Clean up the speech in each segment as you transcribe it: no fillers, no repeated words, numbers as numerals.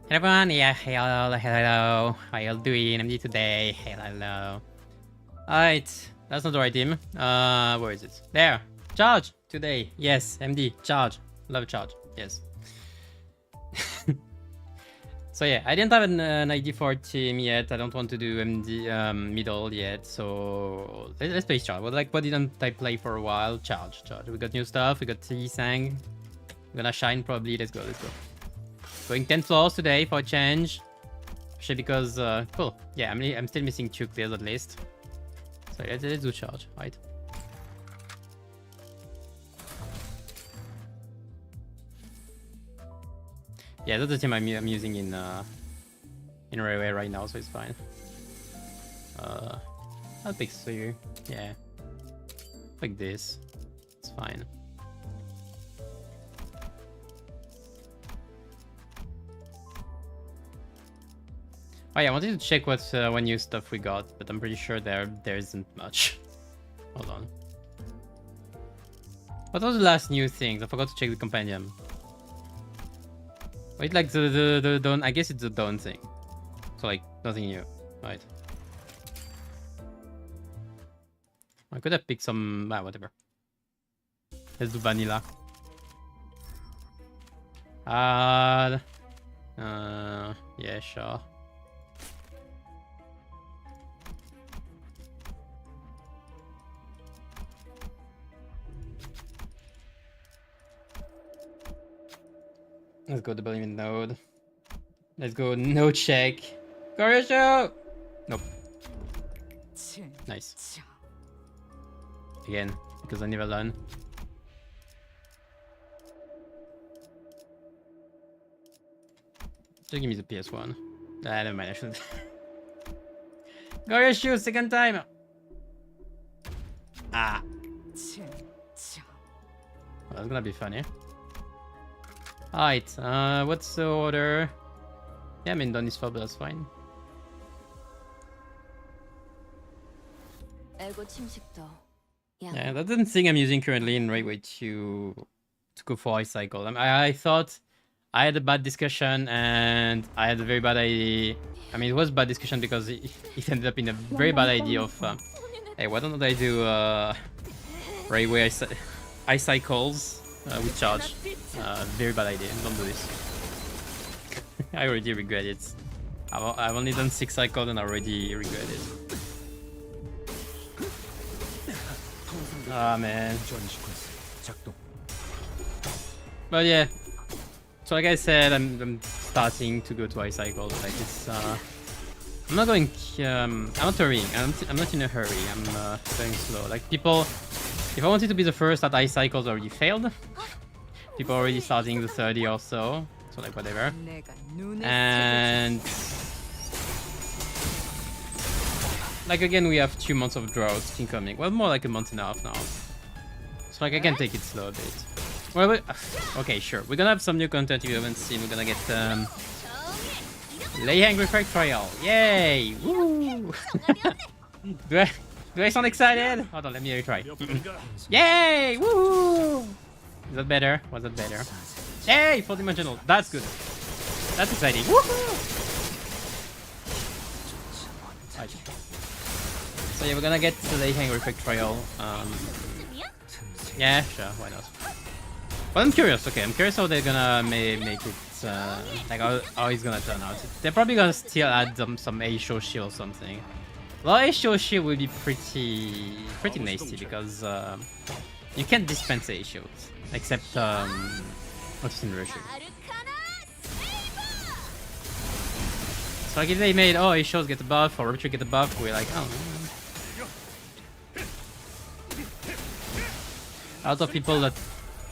Hey everyone, yeah, hello. How y'all doing? MD today. Hello. Alright, that's not the right team. Where is it? There. Charge today. Yes, MD. Charge. Love charge. Yes. So yeah, I didn't have an ID for team yet. I don't want to do MD middle yet. So let's play charge. What didn't I play for a while? Charge. We got new stuff. We got T-Sang. We're gonna shine probably. Let's go. Going 10 floors today for a change. Especially because, cool. Yeah, I'm still missing 2 clears at least. So let's do charge, right? Yeah, that's the team I'm using in railway right now, so it's fine. I'll pick 3. Yeah. Like this. It's fine. Oh yeah, I wanted to check what new stuff we got, but I'm pretty sure there isn't much. Hold on. What was the last new things? I forgot to check the companion. Wait, like the dawn. I guess it's the dawn thing. So like nothing new, right? I could have picked some. Whatever. Let's do vanilla. Yeah, sure. Let's go double event node. Let's go no check. Gorisho! Nope. Nice. Again, because I never learn. Just give me the PS1. Never mind, I shouldn't. Gorisho, second time! Ah. Well, that's gonna be funny. Alright, what's the order? Yeah, I mean, done is 4, but that's fine. Yeah, that doesn't thing I'm using currently in Railway to go for ice cycle. I thought I had a bad discussion and I had a very bad idea. I mean, it was bad discussion because it ended up in a very bad idea of hey, why don't I do Railway ice cycles with charge? Very bad idea. Don't do this. I already regret it. I've only done 6 cycles and I already regret it. Ah, man. But yeah. So like I said, I'm starting to go to ice cycles. Like it's I'm not going. I'm not hurrying. I'm not in a hurry. I'm going slow. Like people, if I wanted to be the first at ice cycles, already failed. People are already starting the 30 or so. So like whatever. And like again, we have 2 months of drought incoming. Well, more like a month and a half now. So like I can take it slow a bit. Well, okay, sure. We're gonna have some new content you haven't seen. We're gonna get Lay Hang Refract Trial. Yay! Woo! do I sound excited? Hold on, let me retry. Yay! Woo! Is that better? Was that better? Yay! 4-dimensional. That's good. That's exciting. Woohoo! Right. So yeah, we're gonna get the Lay Hang Refract Trial. Yeah, sure, why not? But I'm curious. Okay, I'm curious how they're gonna make it. Like how it's gonna turn out. They're probably gonna still add some A-Show shield or something. Well, A-Show shield will be pretty nasty because you can't dispense A-Shields except what's in Russia. So like if they made A-Shows get a buff or Rupture get a buff, we're like, oh. A lot of people that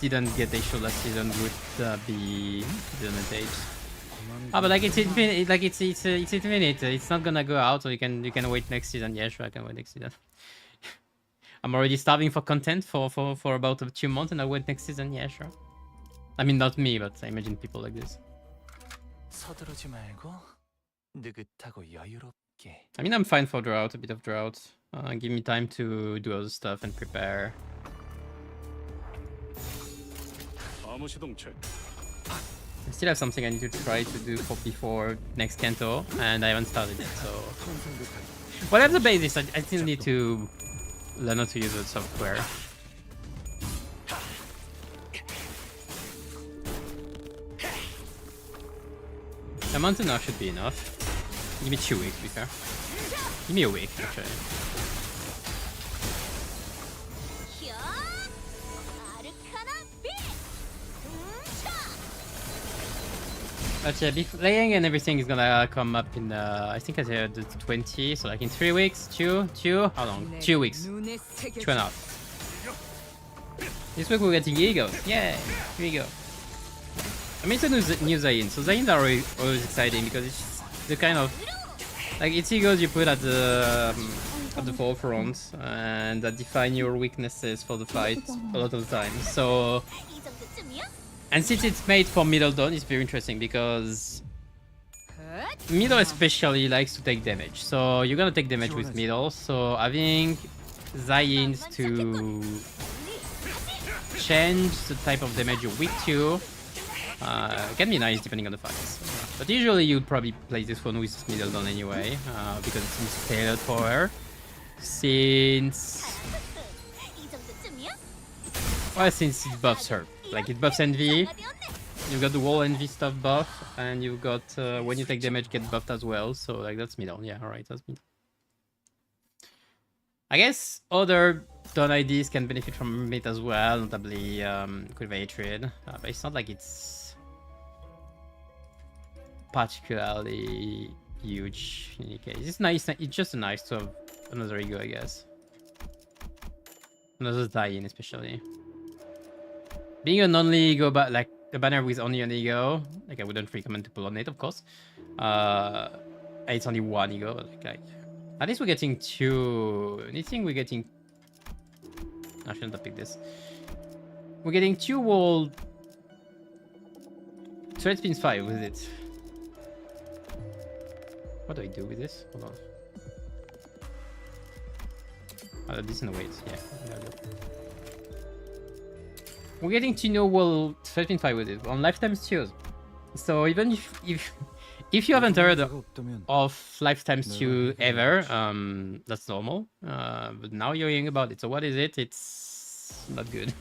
didn't get A-Show last season would be disadvantaged. Ah, but like it's infinite. Like it's infinite. It's not gonna go out, so you can wait next season. Yeah, sure, I can wait next season. I'm already starving for content for about 2 months, and I'll wait next season. Yeah, sure. I mean, not me, but I imagine people like this. I mean, I'm fine for drought, a bit of drought. Give me time to do other stuff and prepare. still have something I need to try to do before next Kanto, and I haven't started it, so... Whatever the basics, I still need to learn how to use the software. A month now should be enough. Give me 2 weeks, to be fair. Give me a week, actually. But yeah, laying and everything is gonna come up in I think I said the 20, so like in 3 weeks, how long? 2 weeks. 2.5. This week we're getting Egos. Yeah, here we go. I mean, it's a new Zain, so Zains are always exciting because it's the kind of like it's Egos you put at the forefront and that define your weaknesses for the fight a lot of the time. So, and since it's made for middle down, it's very interesting because middle especially likes to take damage. So you're gonna take damage with middle. So having Zains to change the type of damage you're weak to can be nice depending on the fights. But usually you'd probably play this one with middle down anyway, because it's tailored for her. Since it buffs her. Like it buffs Envy, you've got the wall Envy stuff buff, and you've got when you take damage get buffed as well, so like that's middle. Yeah, alright, that's middle. I guess other Dawn IDs can benefit from it as well, notably Quiver Hatred, but it's not like it's particularly huge in any case. It's nice, it's just nice to have another ego, I guess. Another tie-in especially. Being a non-Lee ego, but like a banner with only an ego, like I wouldn't recommend to pull on it, of course. It's only one ego, like at least we're getting 2. Anything we're getting. I shouldn't have picked this. We're getting 2 wall. Thread spins 5 with it. What do I do with this? Hold on. This in the weight, yeah. We're getting to know wall 13.5 with it on lifetime stews. So even if you haven't heard of lifetime stew ever, that's normal. But now you're hearing about it. So what is it? It's not good.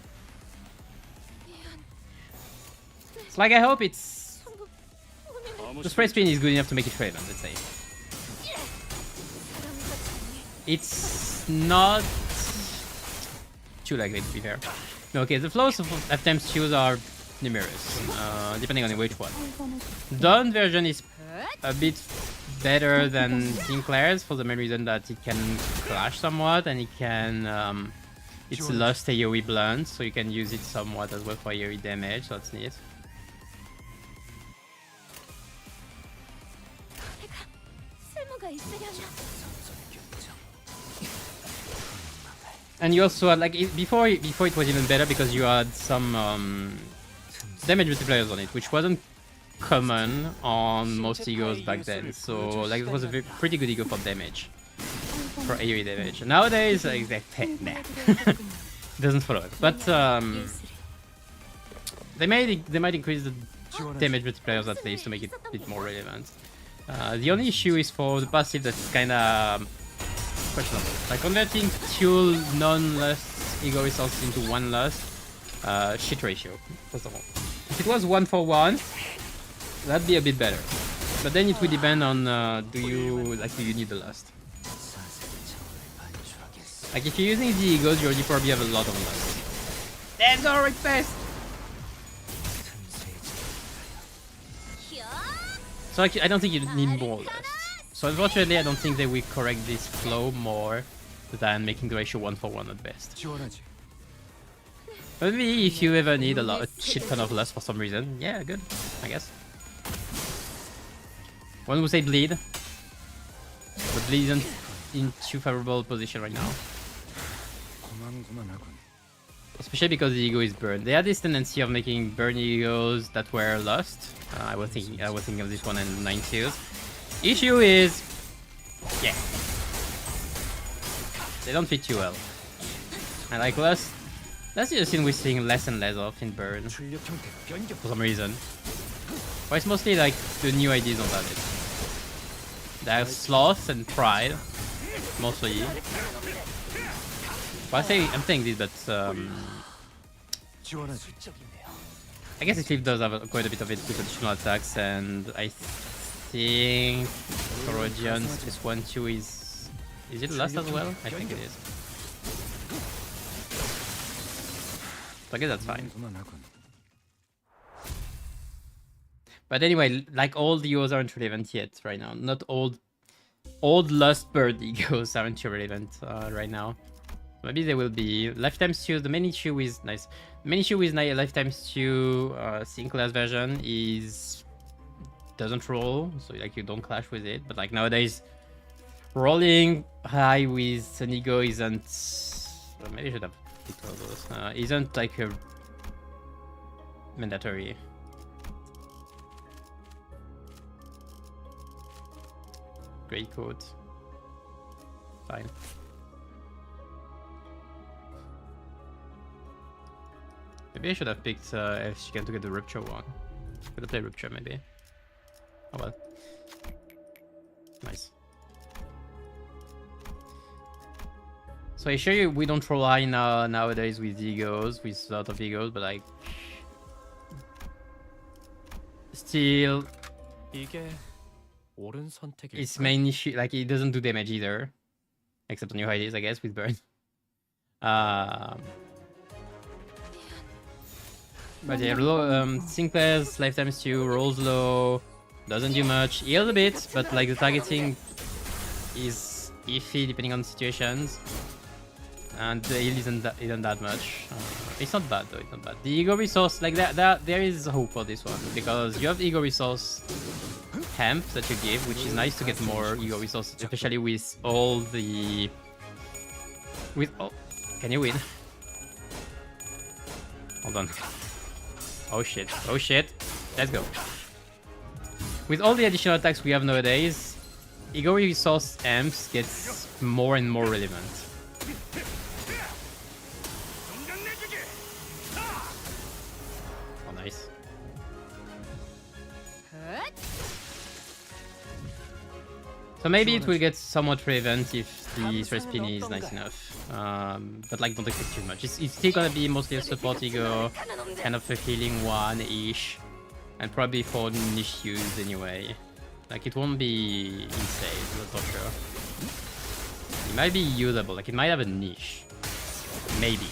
It's like I hope it's the spray spin is good enough to make it relevant. Let's say it's not too likely to be fair. Okay, the flows of lifetime stews are numerous, depending on which one. Dawn version is a bit better than Sinclair's for the main reason that it can clash somewhat and it can it's lost AoE blunt, so you can use it somewhat as well for AoE damage, so that's neat. And you also had like before it was even better because you had some damage multipliers on it, which wasn't common on most egos back then. So like it was a pretty good ego for damage, for AoE damage. Nowadays, like nah, doesn't follow it. But they might increase the damage multipliers at least to make it a bit more relevant. The only issue is for the passive that's kind of questionable. Like converting 2 non-lust ego resources into 1 lust, shit ratio, first of all. If it was 1-for-1, that'd be a bit better. But then it would depend on do you need the lust. Like if you're using the egos, you already probably have a lot of lust. That's alright best! So like, I don't think you need more lust. So unfortunately, I don't think they will correct this flow more than making the ratio 1-for-1 at best. Maybe if you ever need a shit ton of lust for some reason, yeah, good, I guess. One would say bleed, but bleed isn't in too favorable position right now. Especially because the ego is burned. They had this tendency of making burn egos that were lost. I was thinking of this one in 9 kills. Issue is, yeah, they don't fit too well. I like lust That's just a scene we're seeing less and less of in Burn for some reason. But it's mostly like the new ideas on that. There's sloth and pride, mostly. Well, I'm saying this, but I guess Eclipse does have quite a bit of it with additional attacks, and I think Corrosion's S1-2 is it Lust as well? I think it is. So I guess that's fine. But anyway, like all the egos aren't relevant yet right now. Not old Lust Bird egos aren't relevant right now. Maybe they will be. Lifetime Stew, the main issue is nice. The main issue with Lifetime Stew Class version is doesn't roll, so like you don't clash with it. But like nowadays, rolling high with an ego isn't. Well, maybe I should have picked all those. Isn't like a mandatory. Great code. Fine. Maybe I should have picked if she can to get the Rupture one. Could have played Rupture maybe. Oh well. Nice. So I assure you we don't rely nowadays with egos, with a lot of egos, but like still its main issue, like it doesn't do damage either. Except on new ideas, I guess, with Burn. But yeah, Sinclair's Lifetime Stew rolls low, doesn't do much, heals a bit, but like the targeting is iffy depending on situations. And the heal isn't that much. It's not bad though, it's not bad. The Ego Resource, like there is hope for this one, because you have Ego Resource Hemp that you give, which is nice to get more Ego Resource, especially with all the... Can you win? Hold on. Oh shit, oh shit. Let's go. With all the additional attacks we have nowadays, Ego Resource Amps gets more and more relevant. Oh, nice. So maybe it will get somewhat relevant if the threat spin is nice enough. But like don't expect too much. It's still gonna be mostly a support ego, kind of a healing one-ish, and probably for niche use anyway. Like it won't be insane, that's for sure. It might be usable, like it might have a niche. Maybe.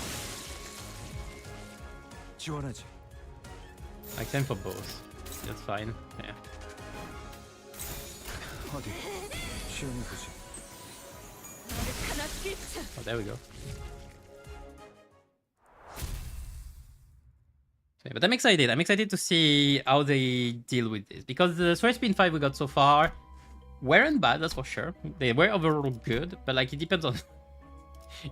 Like same for both. That's fine. Yeah. Oh, there we go. Okay, but I'm excited. I'm excited to see how they deal with this, because the Sword Spin 5 we got so far weren't bad, that's for sure. They were overall good, but like it depends on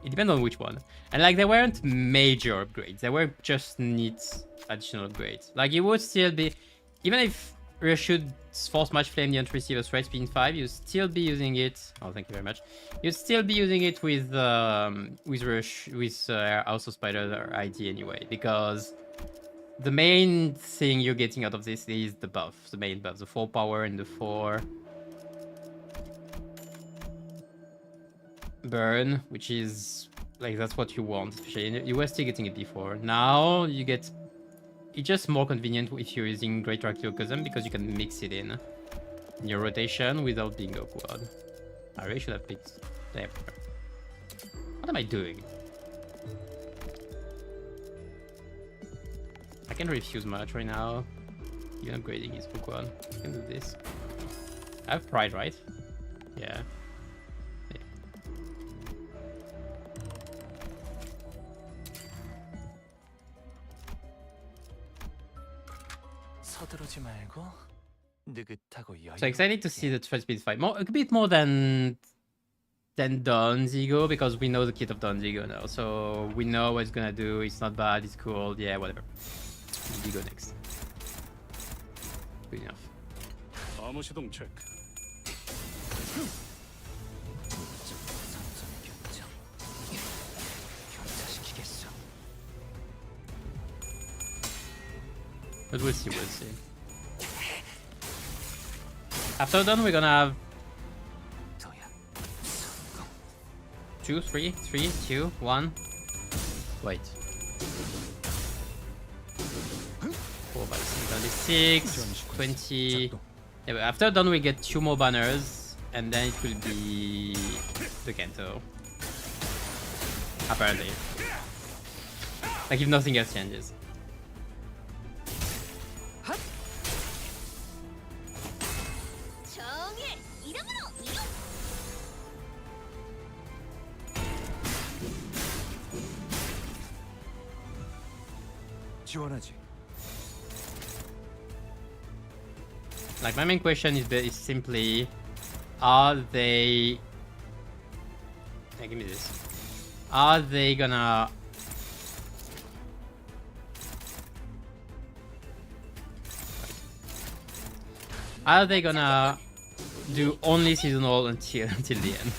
it depends on which one. And like they weren't major upgrades. They were just neat additional upgrades. Like it would still be, even if Rush should force match flame the entry receiver Threat Spin 5, you'd still be using it. Oh, thank you very much. You'd still be using it with Rush, with House of Spider ID anyway, because the main thing you're getting out of this is the buff, the main buff, the 4 power and the 4 burn, which is like that's what you want. Especially you were still getting it before. Now you get. It's just more convenient if you're using Great Archaeocosm, because you can mix it in your rotation without being awkward. I really should have picked there. What am I doing? I can't refuse much right now. Even upgrading is awkward. I can do this. I have pride, right? Yeah. So excited to see the Threat Speed 5. A bit more than Dawn's Ego, because we know the kit of Dawn's Ego now. So we know what it's gonna do. It's not bad, it's cool, yeah, whatever. Ego next. Good enough. But we'll see, we'll see. After done, we're gonna have 2, 3, 3, 2, 1. Wait. 4 by 26, 20. Yeah, but after done, we get 2 more banners, and then it will be the Kanto. Apparently. Like if nothing else changes. Like my main question is simply, are they? Hey, give me this. Are they gonna? Are they gonna do only seasonal until the end?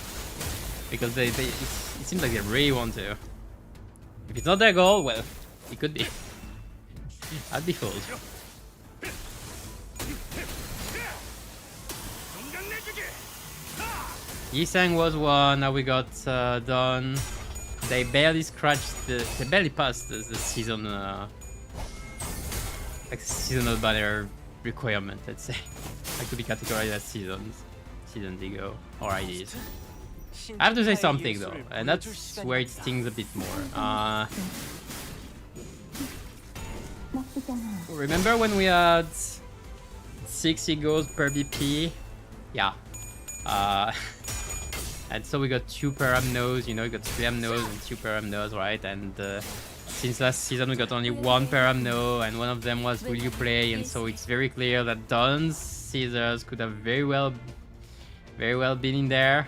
Because it seems like they really want to. If it's not their goal, well, it could be. I'd be fooled. Yisang was one. Now we got done. They barely scratched they barely passed the season like seasonal banner requirement. Let's say, like to be categorized as seasons, season Digo or IDs. I have to say something though, and that's where it stings a bit more. Remember when we had 6 egos per BP? Yeah. And so we got 2 per Amnos, you know, we got 3 Amnos and 2 per Amnos, right? And since last season we got only 1 per Amno, and one of them was Will You Play, and so it's very clear that Don's Caesars could have very well been in there.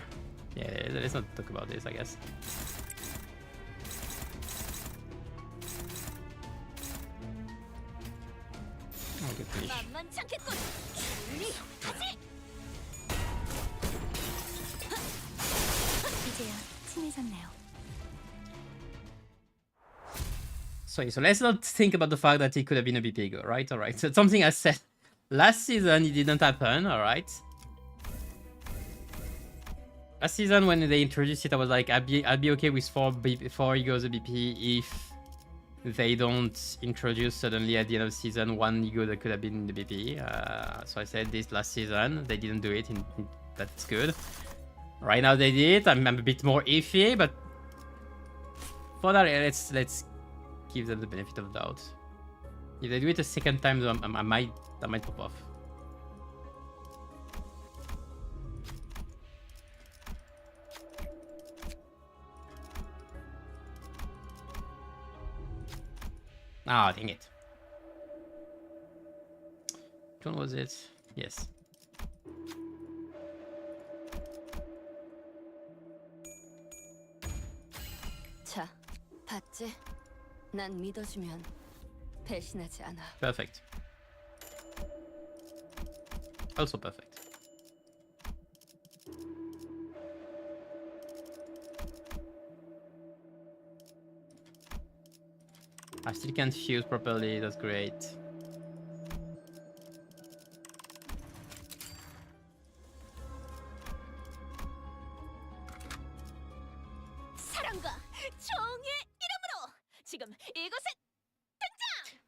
Yeah, let's not talk about this, I guess. Oh, good finish. So let's not think about the fact that it could have been a bit bigger, right? Alright, so it's something I said last season, it didn't happen, alright? Last season when they introduced it, I was like, I'd be okay with 4 egos a BP if they don't introduce suddenly at the end of the season 1 ego that could have been in the BP. So I said this last season, they didn't do it, that's good. Right now they did. I'm a bit more iffy, but for that, let's give them the benefit of the doubt. If they do it a second time, though, I might pop off. Ah, dang it. Which one was it? Yes. 자, 봤지? 난 믿어주면 배신하지 않아. Perfect. Also perfect. I still can't fuse properly, that's great.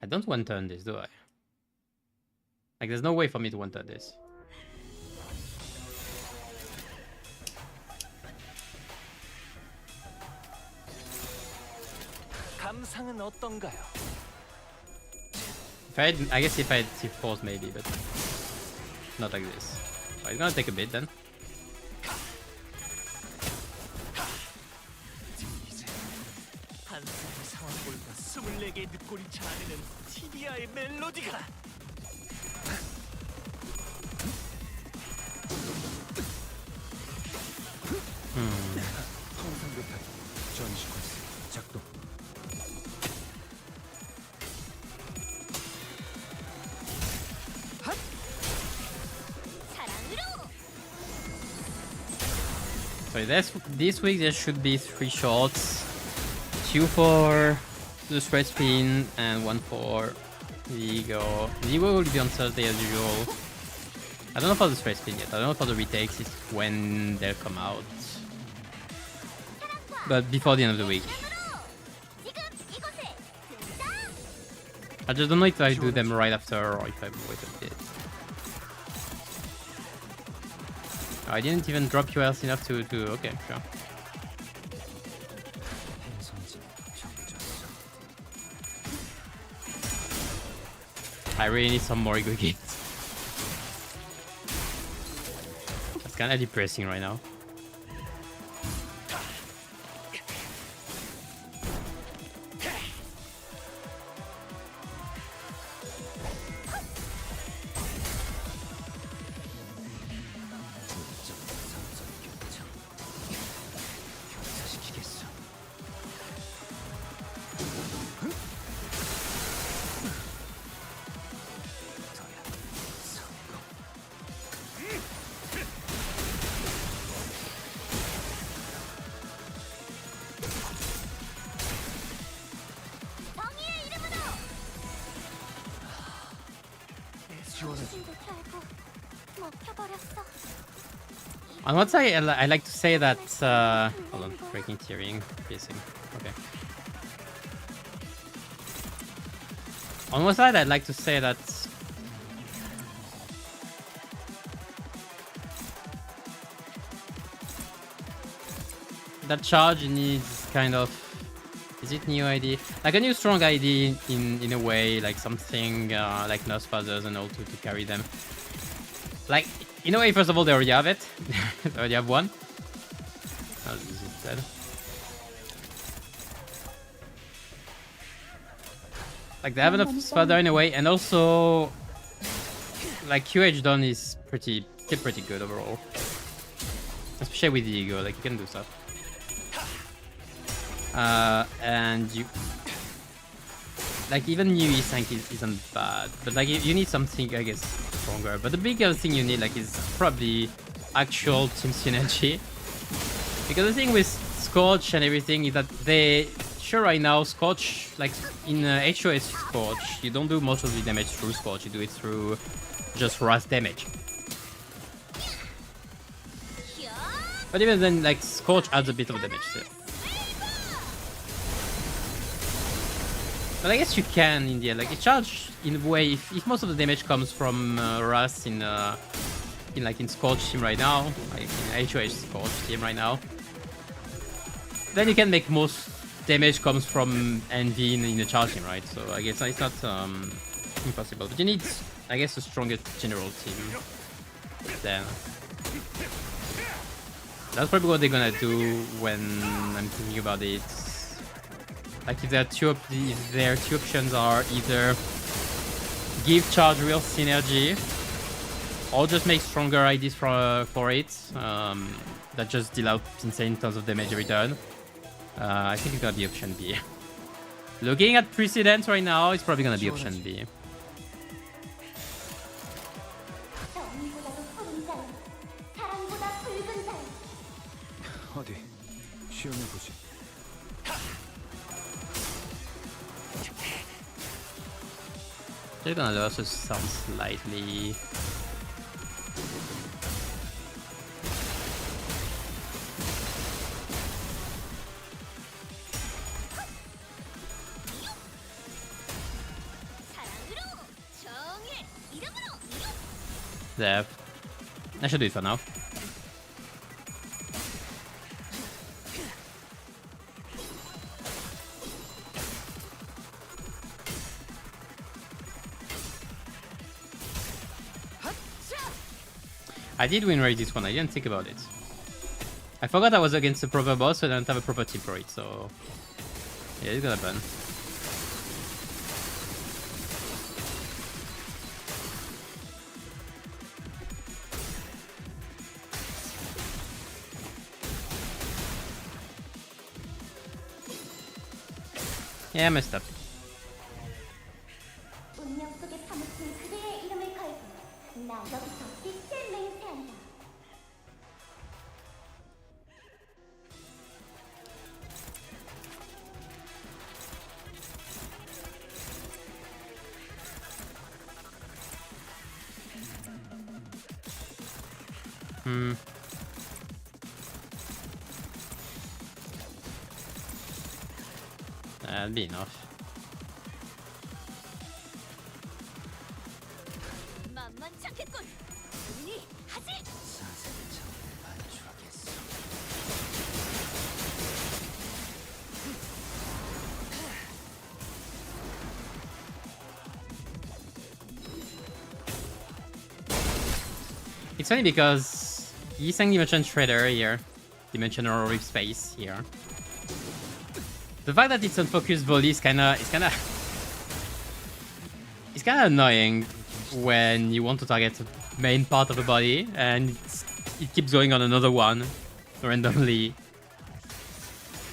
I don't one-turn this, do I? Like, there's no way for me to one-turn this. I guess if I had T4s maybe, but not like this. Oh, it's gonna take a bit then. So this week there should be 3 shots, 2 for the straight spin and 1 for The Ego. The Ego will be on Thursday as usual. I don't know for the stress spin yet. I don't know for the retakes is when they'll come out. But before the end of the week. I just don't know if I do them right after or if I wait a bit. I didn't even drop you else enough to okay, sure. I really need some more ego gates. That's kind of depressing right now. On one side, I like to say that. Hold on, breaking tearing, piercing. Okay. On one side, I'd like to say that. That charge needs kind of. Is it new ID? Like a new strong ID in a way, like something like Nurse Fathers and all to carry them. Like, in a way, first of all, they already have it. They already have one. Oh, this is dead. Like, they have enough Father in a way, and also, like, QH done is still pretty good overall. Especially with the Ego, like, you can do stuff. And you... Like, even new E-Sank isn't bad, but like, you need something, I guess, stronger. But the bigger thing you need, like, is probably actual team synergy. Because the thing with Scorch and everything is that they... Sure, right now, Scorch, like, in HOS Scorch, you don't do most of the damage through Scorch, you do it through just Wrath damage. But even then, like, Scorch adds a bit of damage still. But I guess you can in the end, like it charge in a way if most of the damage comes from Wrath in Scorch team right now, like in HOH Scorch team right now, then you can make most damage comes from Envy in the charge team, right? So I guess it's not impossible, but you need, I guess, a stronger general team. Then that's probably what they're gonna do when I'm thinking about it. Like if their two options are either give charge real synergy or just make stronger IDs for it that just deal out insane tons of damage every turn. I think it's gonna be option B. Looking at precedents right now, it's probably gonna be option B. They're gonna also sound slightly. There. I should do it for now. I did win rate this one, I didn't think about it. I forgot I was against a proper boss, so I don't have a proper team for it, so... Yeah, it's gonna burn. Yeah, I messed up. That'll be enough. It's funny because he's saying Dimension Shredder here, Dimensional Rift Space here. The fact that it's unfocused volley is kinda annoying when you want to target the main part of the body and it keeps going on another one randomly.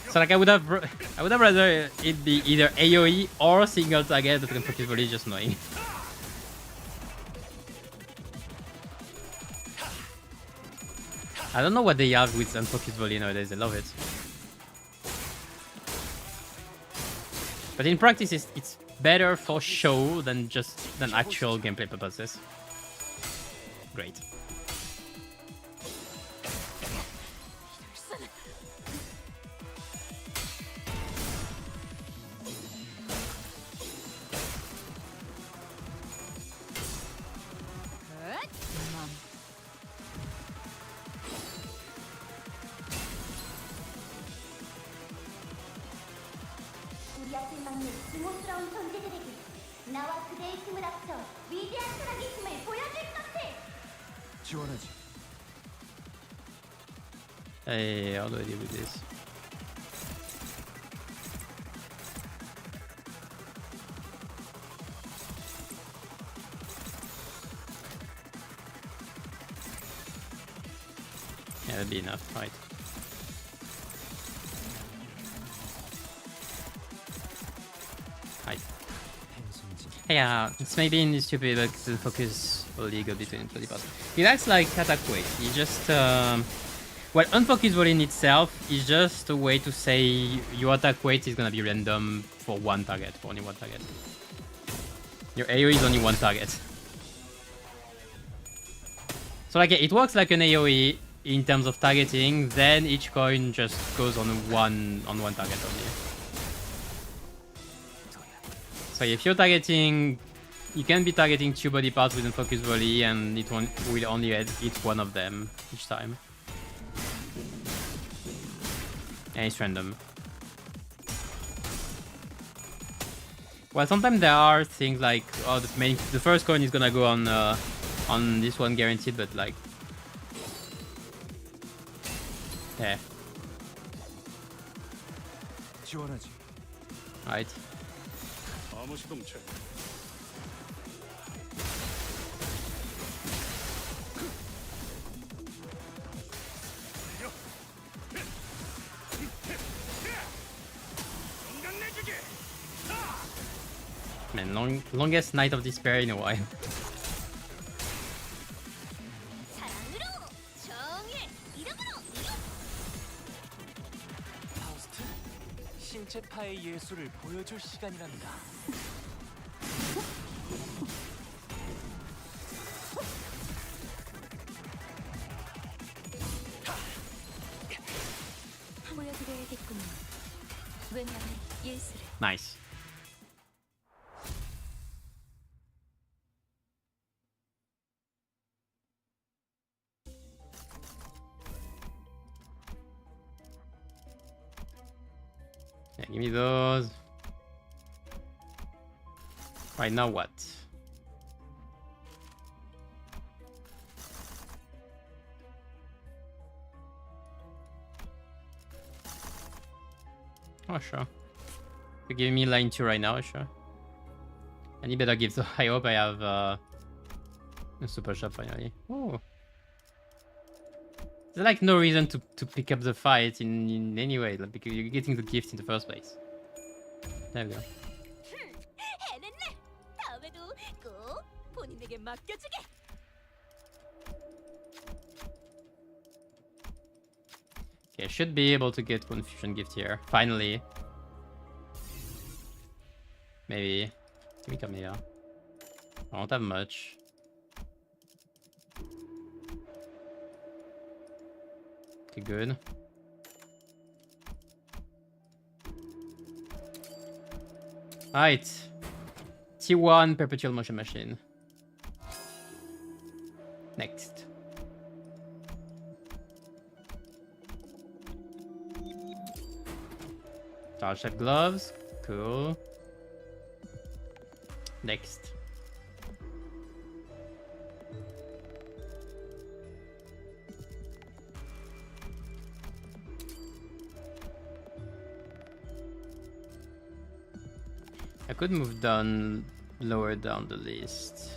So like I would have rather it be either AoE or single target, but unfocused volley is just annoying. I don't know what they have with unfocused volley nowadays. I love it. But in practice, it's better for show than actual gameplay purposes. Great. Hey, how do I deal with this? Yeah, that'd be enough, right? Right. Hey, it's maybe in stupid, but the focus volley go between 20 parts. It acts like attack weight. You just well, unfocused volley in itself is just a way to say your attack weight is gonna be random for one target, for only one target. Your AoE is only one target. So like it works like an AoE in terms of targeting, then each coin just goes on one target only. So if you're targeting, you can be targeting 2 body parts with unfocused volley and it will only hit one of them each time. And it's random. Well, sometimes there are things like, oh, the first coin is gonna go on this one guaranteed, but like, yeah. Right. Man, longest Night of Despair in a while. 신체파의 예술을 보여줄 시간이란다. 보여드려야겠군요. 왜냐면 예술을. Nice. Yeah, give me those. Right, now what? Oh, sure. You're giving me line 2 right now, sure. Any better gifts? I hope I have a super shop finally. Oh. There's like no reason to pick up the fight in any way, like, because you're getting the gift in the first place. There we go. Okay, I should be able to get one fusion gift here. Finally. Maybe. Give me come here. I don't have much. Okay, good. Alright. T1 perpetual motion machine. Next. Star Chef gloves. Cool. Next. I could move down, lower down the list.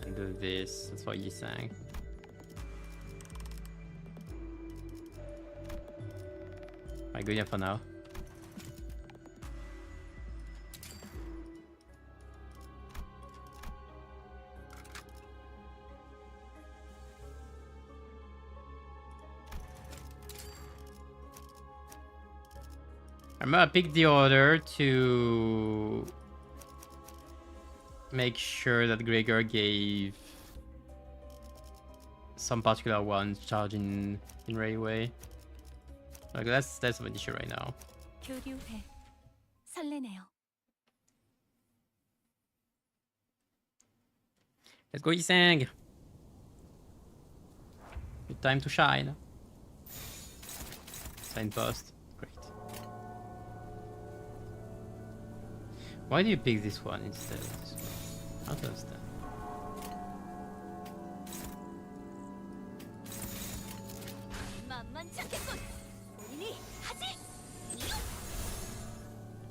And do this. That's what you sang. Am I good enough for now? I'm gonna pick the order to make sure that Gregor gave some particular ones charge in railway. Like that's an issue right now. 교류해. 설레네요. Let's go, Yisang. Good time to shine. Signpost. Great. Why do you pick this one instead of this one? I don't understand.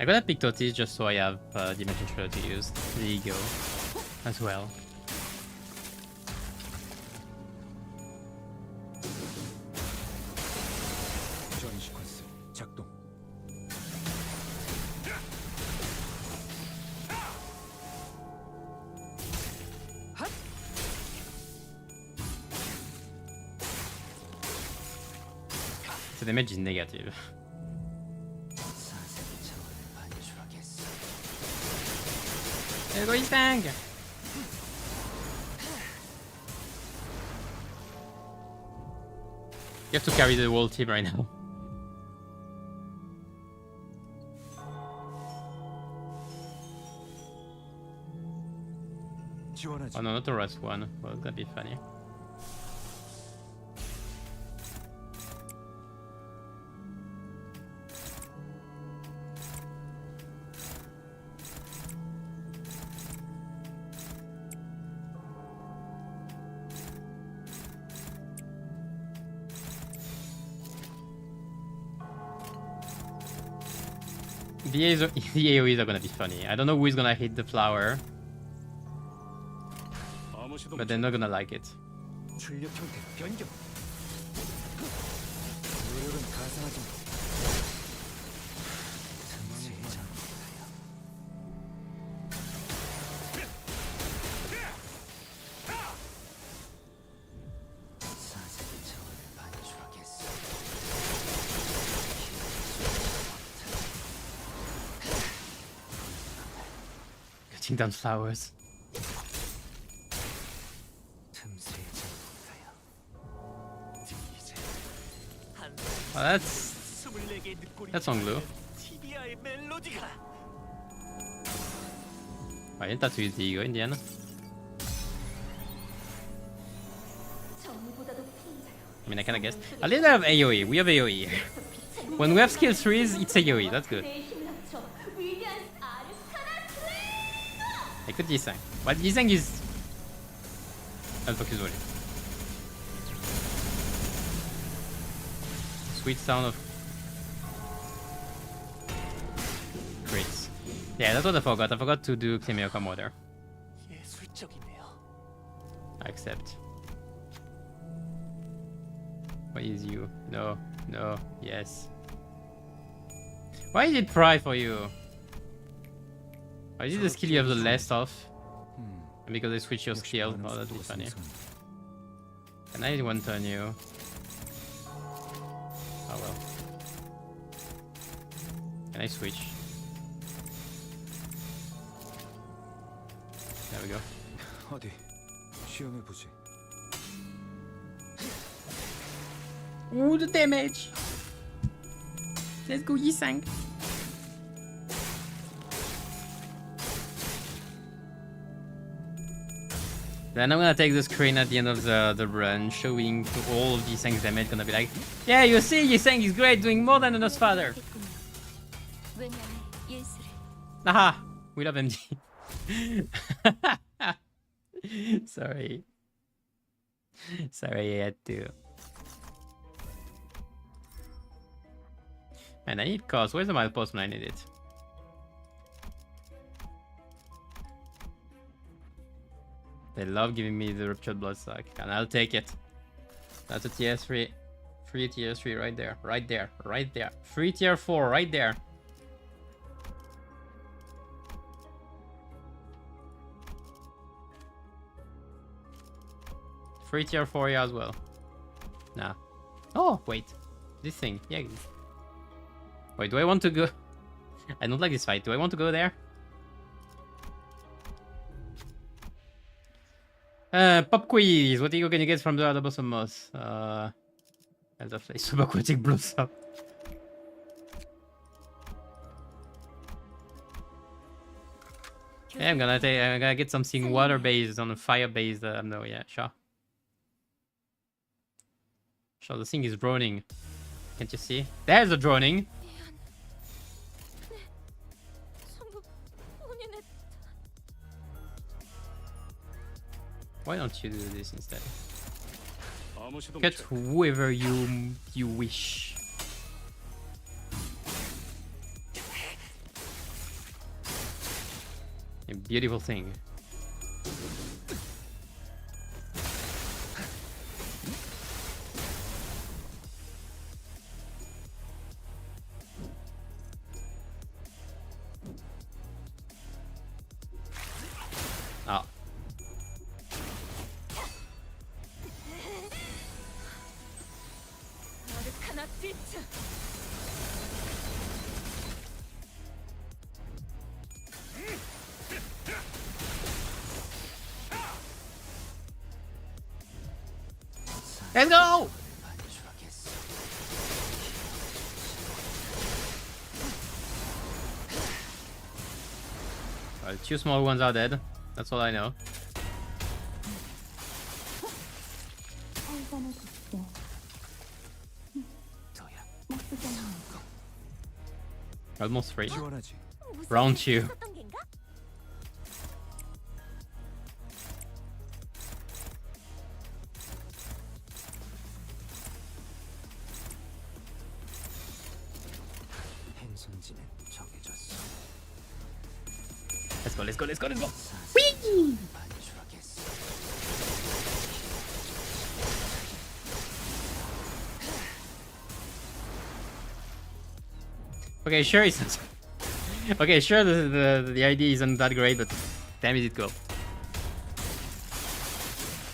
I gotta pick Totis just so I have Dimension Shredder to use. There you go. As well. So the damage is negative. There goes his bang! You have to carry the whole team right now. Oh no, not the rust one. Well, that'd be funny. The AoEs are gonna be funny. I don't know who is gonna hit the flower, but they're not gonna like it. Cutting down flowers. Oh, that's on glue. I didn't have to use the ego in the end. I mean, I kinda guessed. At least I have AoE. We have AoE. When we have skill 3s, it's AoE. That's good. I could Yisang. But Yisang is... I'll focus on it. Sweet sound of... crits. Yeah, that's what I forgot. I forgot to do Clemeo Water. I accept. What is you? No, no, yes. Why is it pry for you? Why is it the skill you have the less of? And because they switch your skill? Oh, that'd be funny. Can I one turn you? Oh well. Can I switch? There we go. 어디 시험해 보지. Ooh, the damage! Let's go, Yisang! Then I'm gonna take the screen at the end of the run, showing to all of Yisang's damage. Gonna be like, yeah, you see, Yisang is great, doing more than Eno's father! Haha! We love MD. Sorry. Sorry, I had to. Man, I need cars. Where's the milepost when I need it? They love giving me the ruptured bloodstock, and I'll take it. That's a tier 3. Free tier 3 right there. Right there. Right there. Free tier 4 right there. Free tier 4 as well. Nah. Oh, wait. This thing. Yeah. Wait, do I want to go? I don't like this fight. Do I want to go there? Pop quiz. What are you gonna get from the bosom moss? As a face subaquatic blows up. Yeah, I'm gonna get something water based on a fire based. No, yeah, sure. Sure, the thing is droning. Can't you see? There's the droning. Why don't you do this instead? Get whoever you wish. A beautiful thing. Ah. Let's go! Well, 2 small ones are dead. That's all I know. Almost 3. Round 2. Let's go, let's go, let's go, let's go! Whee! Okay, sure it's not... Okay, sure the idea isn't that great, but damn it go.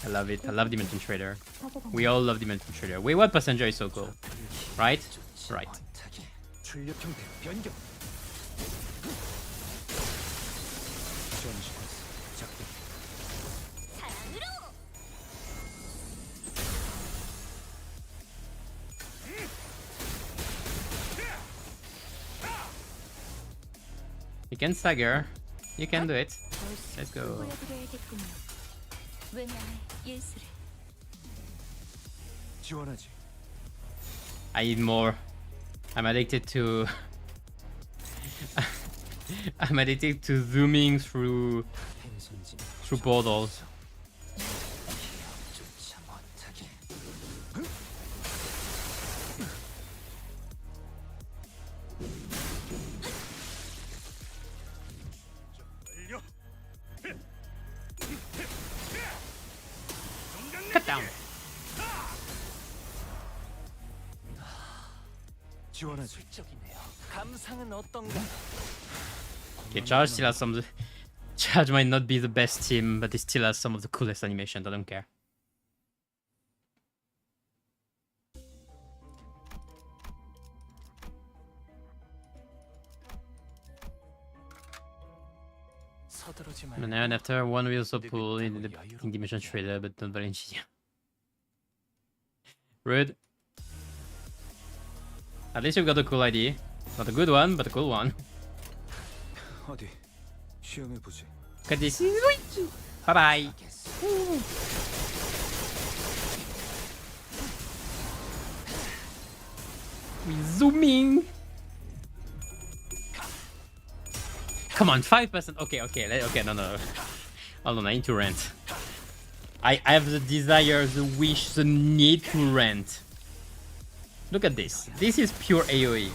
I love it. I love Dimension Trader. We all love Dimension Trader. Wait, what passenger is so cool? Right? Right. You can stagger. You can do it. Let's go. I need more. I'm addicted to... I'm addicted to zooming through portals. Cut down. Okay, Charge still has some... Charge might not be the best team, but it still has some of the coolest animations. I don't care. And then after one we also pull in the King Dimension Shredder, but not Valencia. Rude. At least we've got a cool idea. Not a good one, but a cool one. 어디 시험해 보지. Look at this. Bye bye. We zooming. Come on, 5%. Okay, no. Hold on, I need to rent. I have the desire, the wish, the need to rent. Look at this. This is pure AoE.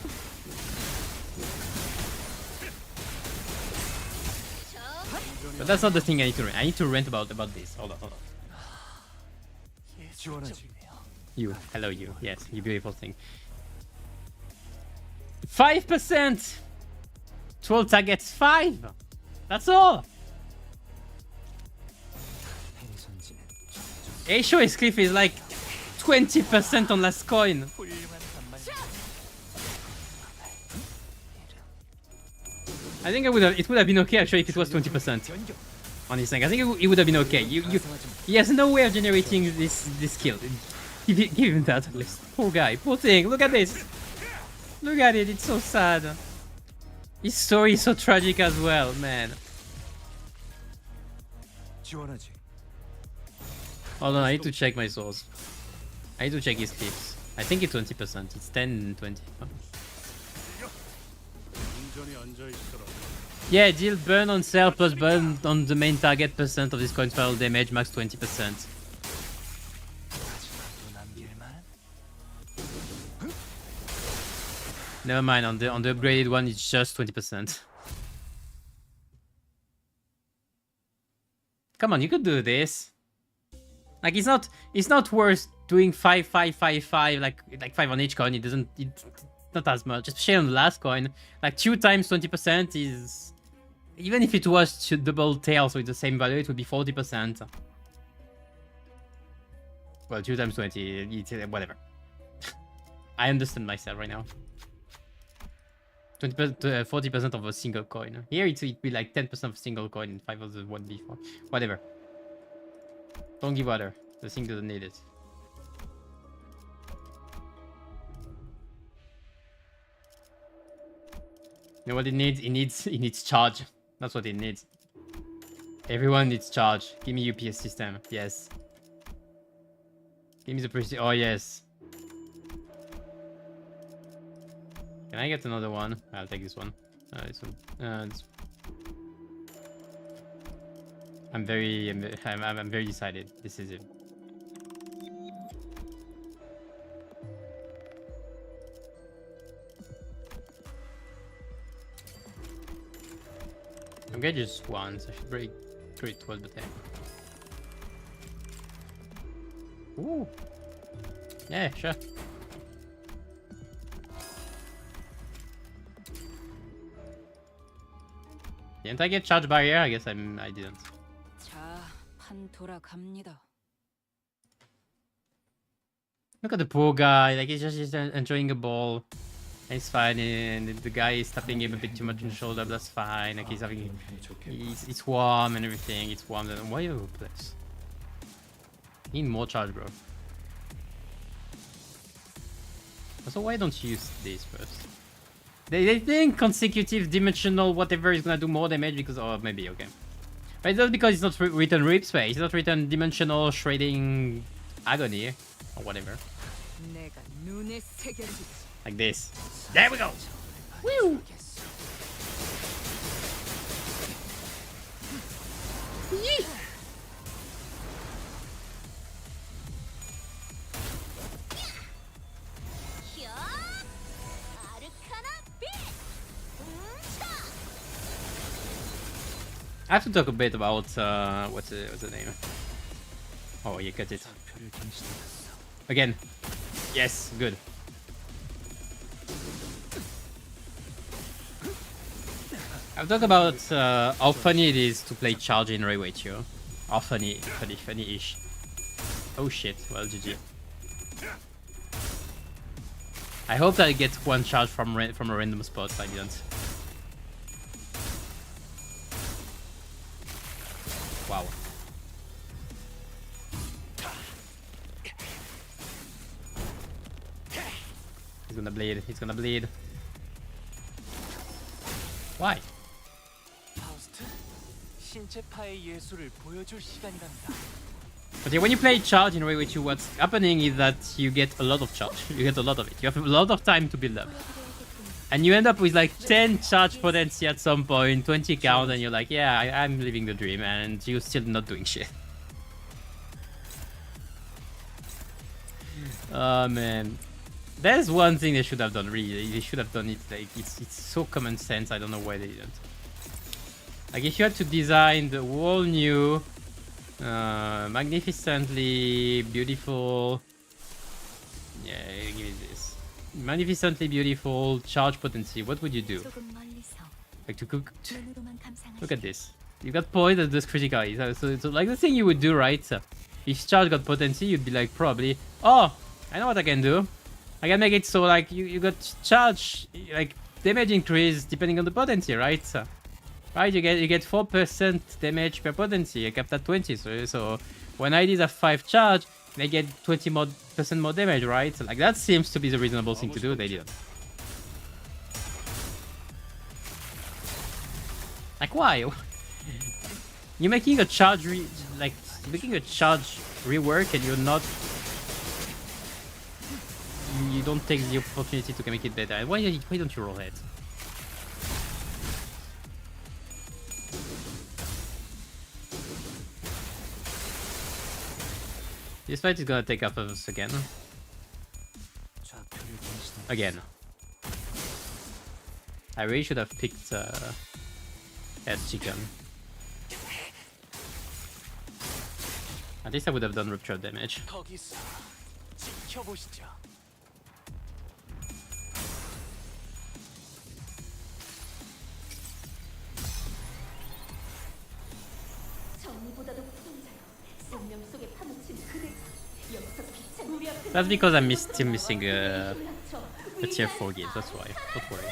But that's not the thing I need to rent. I need to rent about this. Hold on. 지원하지. You. Hello, you. Yes, you beautiful thing. 5%! 12 targets, 5! That's all! Aisho is cliff is like 20% on last coin. I think it would have been okay actually if it was 20% on his thing. I think it would have been okay. He has no way of generating this kill. Give him that at least. Poor guy, poor thing. Look at this. Look at it. It's so sad. His story is so tragic as well, man. 지원하지. Hold on, I need to check my source. I need to check his clips. I think it's 20%. It's 10, 20. Oh. Yeah, deal burn on cell plus burn on the main target percent of this coin spiral damage, max 20%. Never mind, on the upgraded one it's just 20%. Come on, you could do this. Like it's not worth doing 5, 5, 5, 5 like 5 on each coin. It's not as much, especially on the last coin. Like 2 times 20% is, even if it was to double tail, so it's the same value, it would be 40%. Well, 2 times 20, it's, whatever. I understand myself right now. 40% of a single coin. Here it'd be like 10% of a single coin and 5 of the one before. Whatever. Don't give water. The thing doesn't need it. You know what it needs? It needs charge. That's what it needs. Everyone needs charge. Give me UPS system. Yes. Give me the precision. Oh yes. Can I get another one? I'll take this one. This one. I'm very decided. This is it. I'm getting just one, so I should break 12 but Ooh. Yeah, sure. Didn't I get charge barrier? I guess I didn't. Look at the poor guy, like he's just enjoying a ball. It's fine, and the guy is tapping him a bit too much on the shoulder, but that's fine. Like he's having, it's warm and everything. It's warm. Then why you place? Need more charge, bro. So why don't you use this first? They think consecutive dimensional whatever is gonna do more damage because, oh maybe okay. But it's not because it's not written rip space. It's not written dimensional shredding agony or whatever. Like this. There we go. Woo! Yee! I have to talk a bit about what's the name? Oh, you got it. Again. Yes, good. I've talked about how funny it is to play charge in Railway 2. How funny-ish. Oh shit, well GG. I hope that I get one charge from a random spot, I didn't. Wow. He's gonna bleed. He's gonna bleed. Why? 파우스트, 신체파의 예술을 보여줄 시간이란다. But yeah, when you play charge in Rage 2, what's happening is that you get a lot of charge. You get a lot of it. You have a lot of time to build up. And you end up with like 10 charge potency at some point, 20 count, and you're like, yeah, I'm living the dream, and you're still not doing shit. Oh man. There's one thing they should have done, really. They should have done it, like, it's so common sense, I don't know why they didn't. Like, if you had to design the whole new, magnificently beautiful... Yeah, give me this. Magnificently beautiful charge potency, what would you do? 조금 멀리서 Like, to cook... 눈으로만 감상할 Look at this. You got point at this critically. So like the thing you would do, right? If charge got potency, you'd be like, probably, oh, I know what I can do. I can make it so like you got charge, like damage increase depending on the potency, right? Right, you get 4% damage per potency, capped at 20. So when IDs have 5 charge, they get 20% more damage, right? Like that seems to be the reasonable thing to do. They didn't. Like why? You're making a charge rework, and you're not. You don't take the opportunity to make it better. Why don't you roll it? This fight is gonna take up of us again. Again. I really should have picked head chicken. At least I would have done rupture damage. 거기서 지켜보시죠. 정의보다도 부정자여 생명 속에 파묻힌 그대 여기서 빛의 우리 앞에 That's because I'm still missing a tier 4 game, that's why. Don't worry.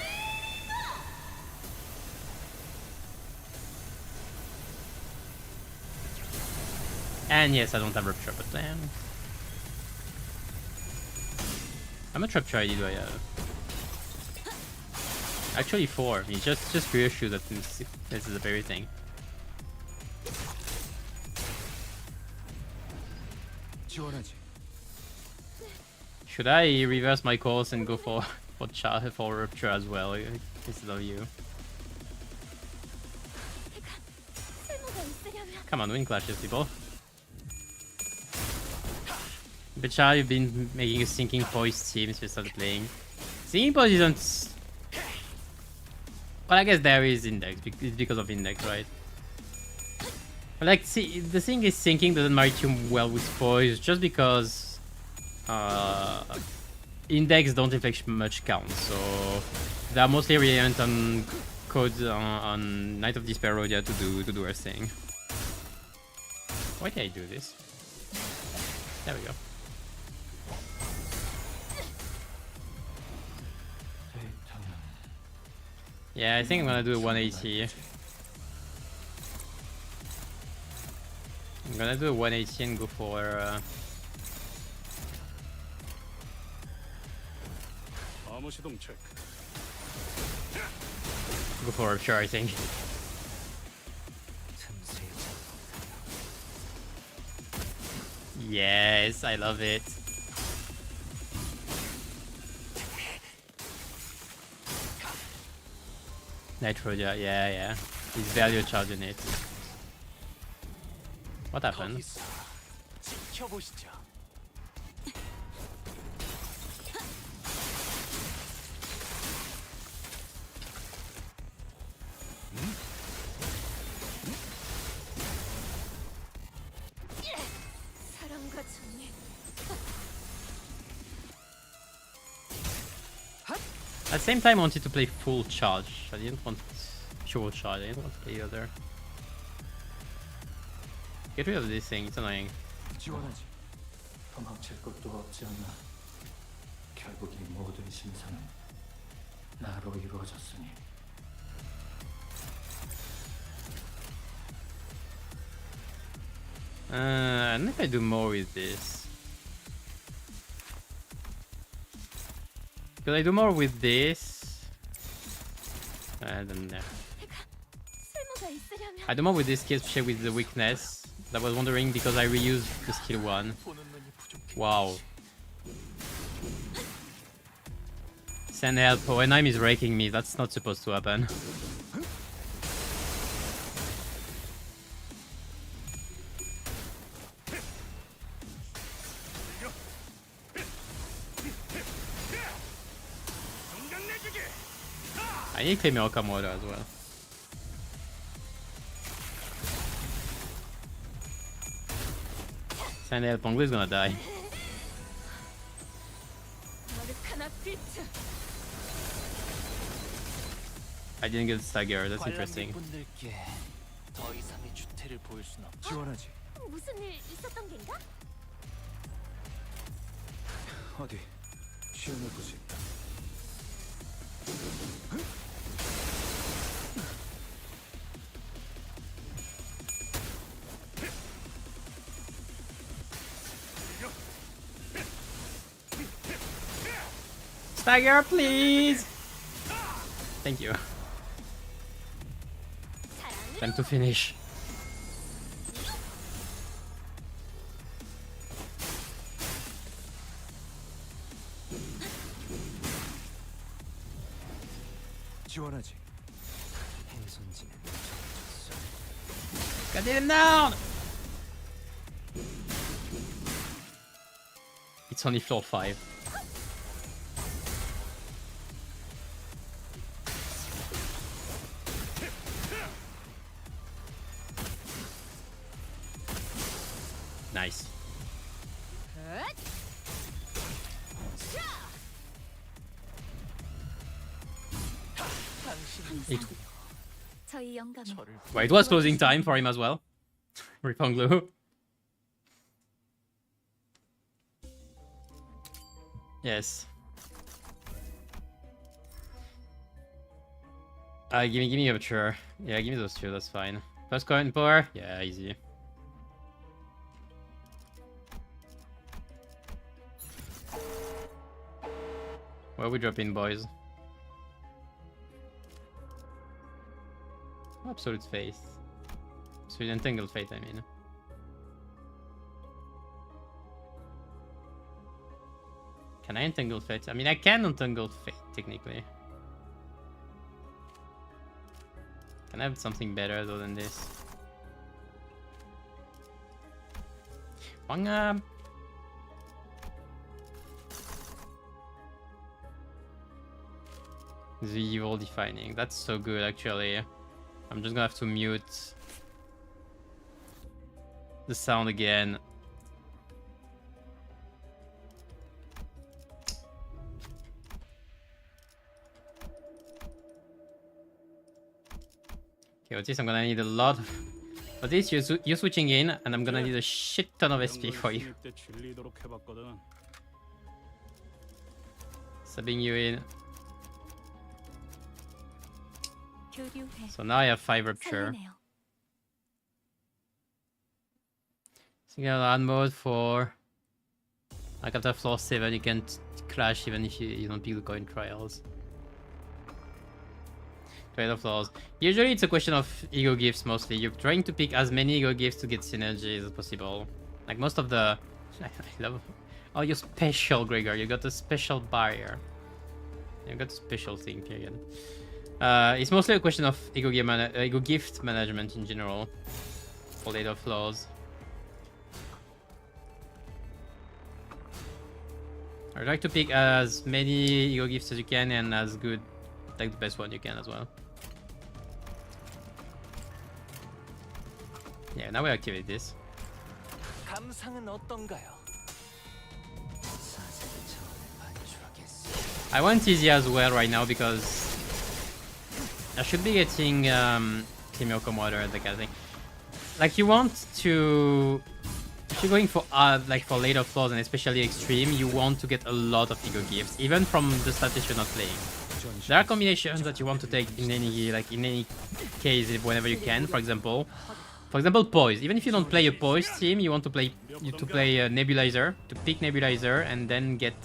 And yes, I don't have rupture, but damn. How much rupture ID do I have? Actually 4. I mean, just reassure that this is the very thing. 지원하지. Should I reverse my course and go for rupture as well instead of you? 쓸모가 있으려면 Come on, win clashes, people. Bitcha, you've been making a sinking poise team since we started playing. Sinking poise isn't. Well, I guess there is index. It's because of index, right? But like, see, the thing is, sinking doesn't marry too well with poise just because index don't inflict much count, so they are mostly reliant on code on Knight of Despair Rodia to do her thing. Why did I do this? There we go. Yeah, I think I'm gonna do a 180. I'm gonna do a 180 and go for go for rupture, I think. Yes, I love it. Nitro, yeah. He's value charging it. What happened? 거기서 지켜보시죠. 사랑과 정의 At the same time, I wanted to play full charge. I didn't want pure charge. I didn't want to play other. Get rid of this thing. It's annoying. 지원하지. 도망칠 것도 없지 않나. 결국 이 모든 심사는 나로 이루어졌으니. I don't know if I do more with this. Could I do more with this? I don't know. 쓸모가 있으려면 I do more with this skill, especially with the weakness. I was wondering because I reused the skill 1. 보는 눈이 부족해. Wow. Send help. Hohenheim is raking me. That's not supposed to happen. I need to claim your Okamoto as well. Send help. Ponglu is gonna die. 아르카나 필트. I didn't get stagger. That's interesting. 관람객분들께 더 이상의 주태를 보일 순 없죠. 지원하지. 무슨 일 있었던 겐가? 어디 시연해 보지. Stagger, please. Thank you. Time to finish. 지원하지. 행선지는 정해졌어. Got him down. It's only floor 5. Nice. 당신이 저희 영감을 저를 Wait, it was closing time for him as well. Riponglu. Yes. Give me a chair. Yeah, give me those two. That's fine. First coin power. Yeah, easy. Where are we dropping, boys? Absolute faith. Absolute entangled fate, I mean. Can I entangle fate? I mean, I can entangle fate, technically. Can I have something better other than this? Wanga! The evil defining. That's so good, actually. I'm just gonna have to mute the sound again. Okay, Otis, I'm gonna need a lot of... Otis, you're switching in, and I'm gonna need a shit ton of SP for you. Subbing you in. 교류회. So now I have 5 rupture. 설레네요. Single land mode for... Like after floor 7 you can clash even if you don't pick the coin trials. Trade of floors. Usually it's a question of ego gifts mostly. You're trying to pick as many ego gifts to get synergy as possible. Like most of the... I love... Oh, you're special, Gregor. You got a special barrier. You got a special thing, period. It's mostly a question of ego gift management in general for later floors. I'd like to pick as many ego gifts as you can and as good, like the best one you can as well. Yeah, now we activate this. 감상은 어떤가요? I want easy as well right now because I should be getting Kimoko Water at the casting. Like you want to, if you're going for like for later floors and especially extreme, you want to get a lot of ego gifts, even from the status you're not playing. There are combinations that you want to take in any case whenever you can. For example, For example, poise. Even if you don't play a poise team, you want to play a nebulizer, to pick nebulizer and then get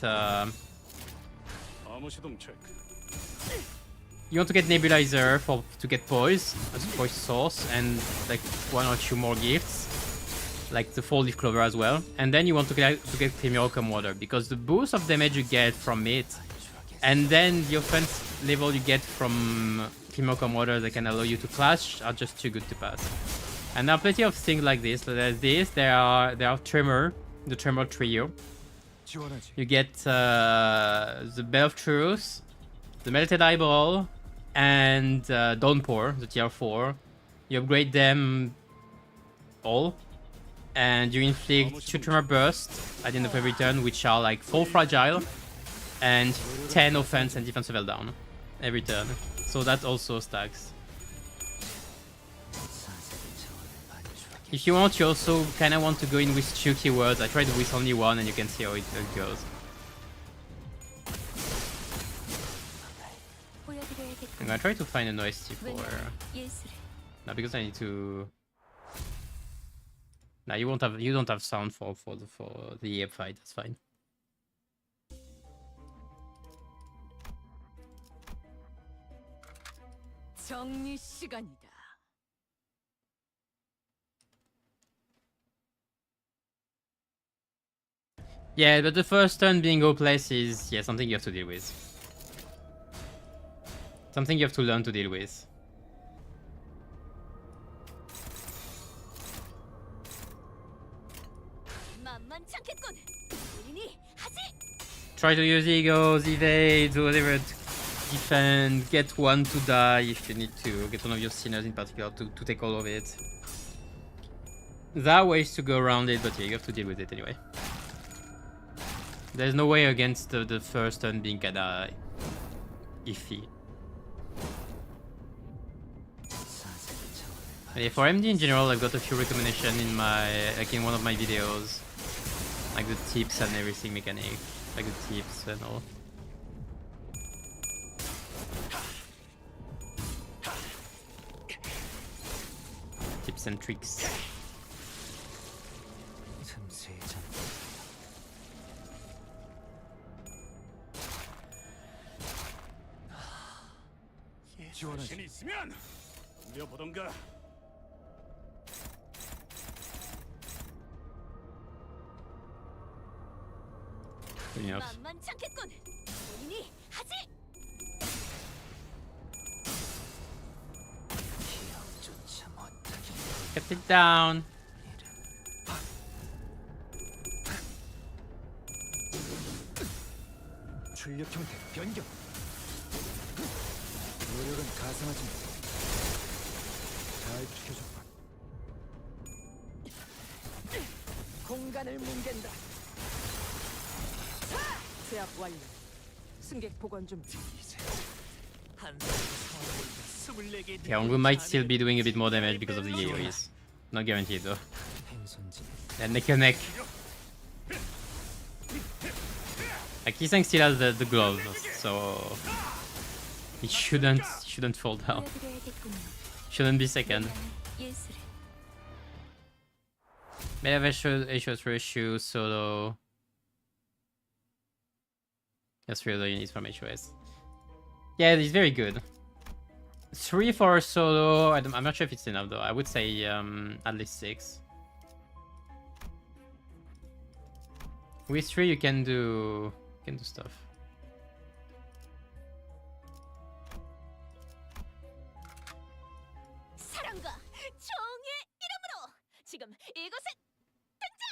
you want to get nebulizer to get poise as a poise source and like 1 or 2 more gifts, like the 4-leaf clover as well. And then you want to get Chimerical Water because the boost of damage you get from it, and then the offense level you get from Chimerical Water that can allow you to clash are just too good to pass. And there are plenty of things like this. So there's this. There are Tremor, the Tremor trio. 지원하지. You get the Bell of Truth, the Melted Eyeball, and Downpour, the tier 4. You upgrade them all, and you inflict 2 Tremor Burst at the end of every turn, which are like 4 fragile and 10 offense and defense level down every turn. So that also stacks. If you want, you also kind of want to go in with 2 keywords. I tried with only 1 and you can see how it goes. I'm gonna try to find an OST for... No, because I need to... No, you don't have sound for the EF fight, that's fine. 정리 시간이다. Yeah, but the first turn being hopeless is, yeah, something you have to deal with. Something you have to learn to deal with. Try to use egos, evade, whatever, to defend, get 1 to die if you need to, get one of your sinners in particular to take all of it. There are ways to go around it, but yeah, you have to deal with it anyway. There's no way against the first turn being kinda iffy. Yeah, for MD in general, I've got a few recommendations in in one of my videos, like the tips and everything mechanic, like the tips and all. Tips and tricks. 지원하지. 있으면 물려보던가. Good enough. 만만찮겠군. 본인이 하지. Kept it down. 출력 형태 변경. 노력은 가상하지만 잘 지켜줬다. 공간을 뭉갠다. 제압 완료. 승객 복원 준비. Yeah, Ongu might still be doing a bit more damage because of the AoEs. Not guaranteed though. And neck and neck. Like Kisang still has the glove, so he shouldn't fall down. Shouldn't be second. May have Ashos ratio solo. That's really all you need from HOS. Yeah, he's very good. 3 for a solo. I'm not sure if it's enough though. I would say at least 6. With 3 you can do stuff. 사랑과 정의 이름으로 지금 이곳에 등장.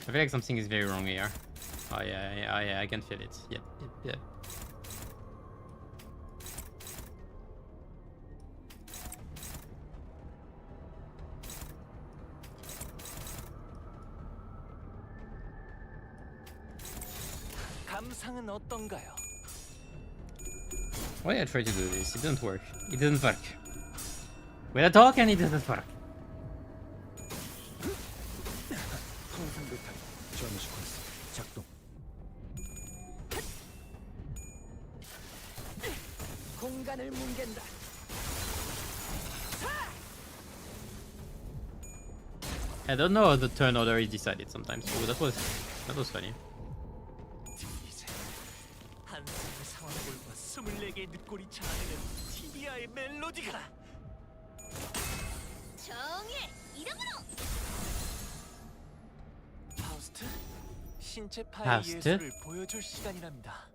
I feel like something is very wrong here. Oh yeah, I can feel it. Yep. 감상은 어떤가요? Why did I try to do this? It didn't work. It didn't work. When I talk and it doesn't work. 통상 배탈 전후 시퀀스 작동. 공간을 뭉갠다. I don't know how the turn order is decided sometimes. Oh, that was funny. 이제 한 사람의 상황골과 24개의 늑골이 자아내는 TBI의 멜로디가 정의 이름으로 파우스트? 신체파의 파우스트? 예술을 보여줄 시간이랍니다.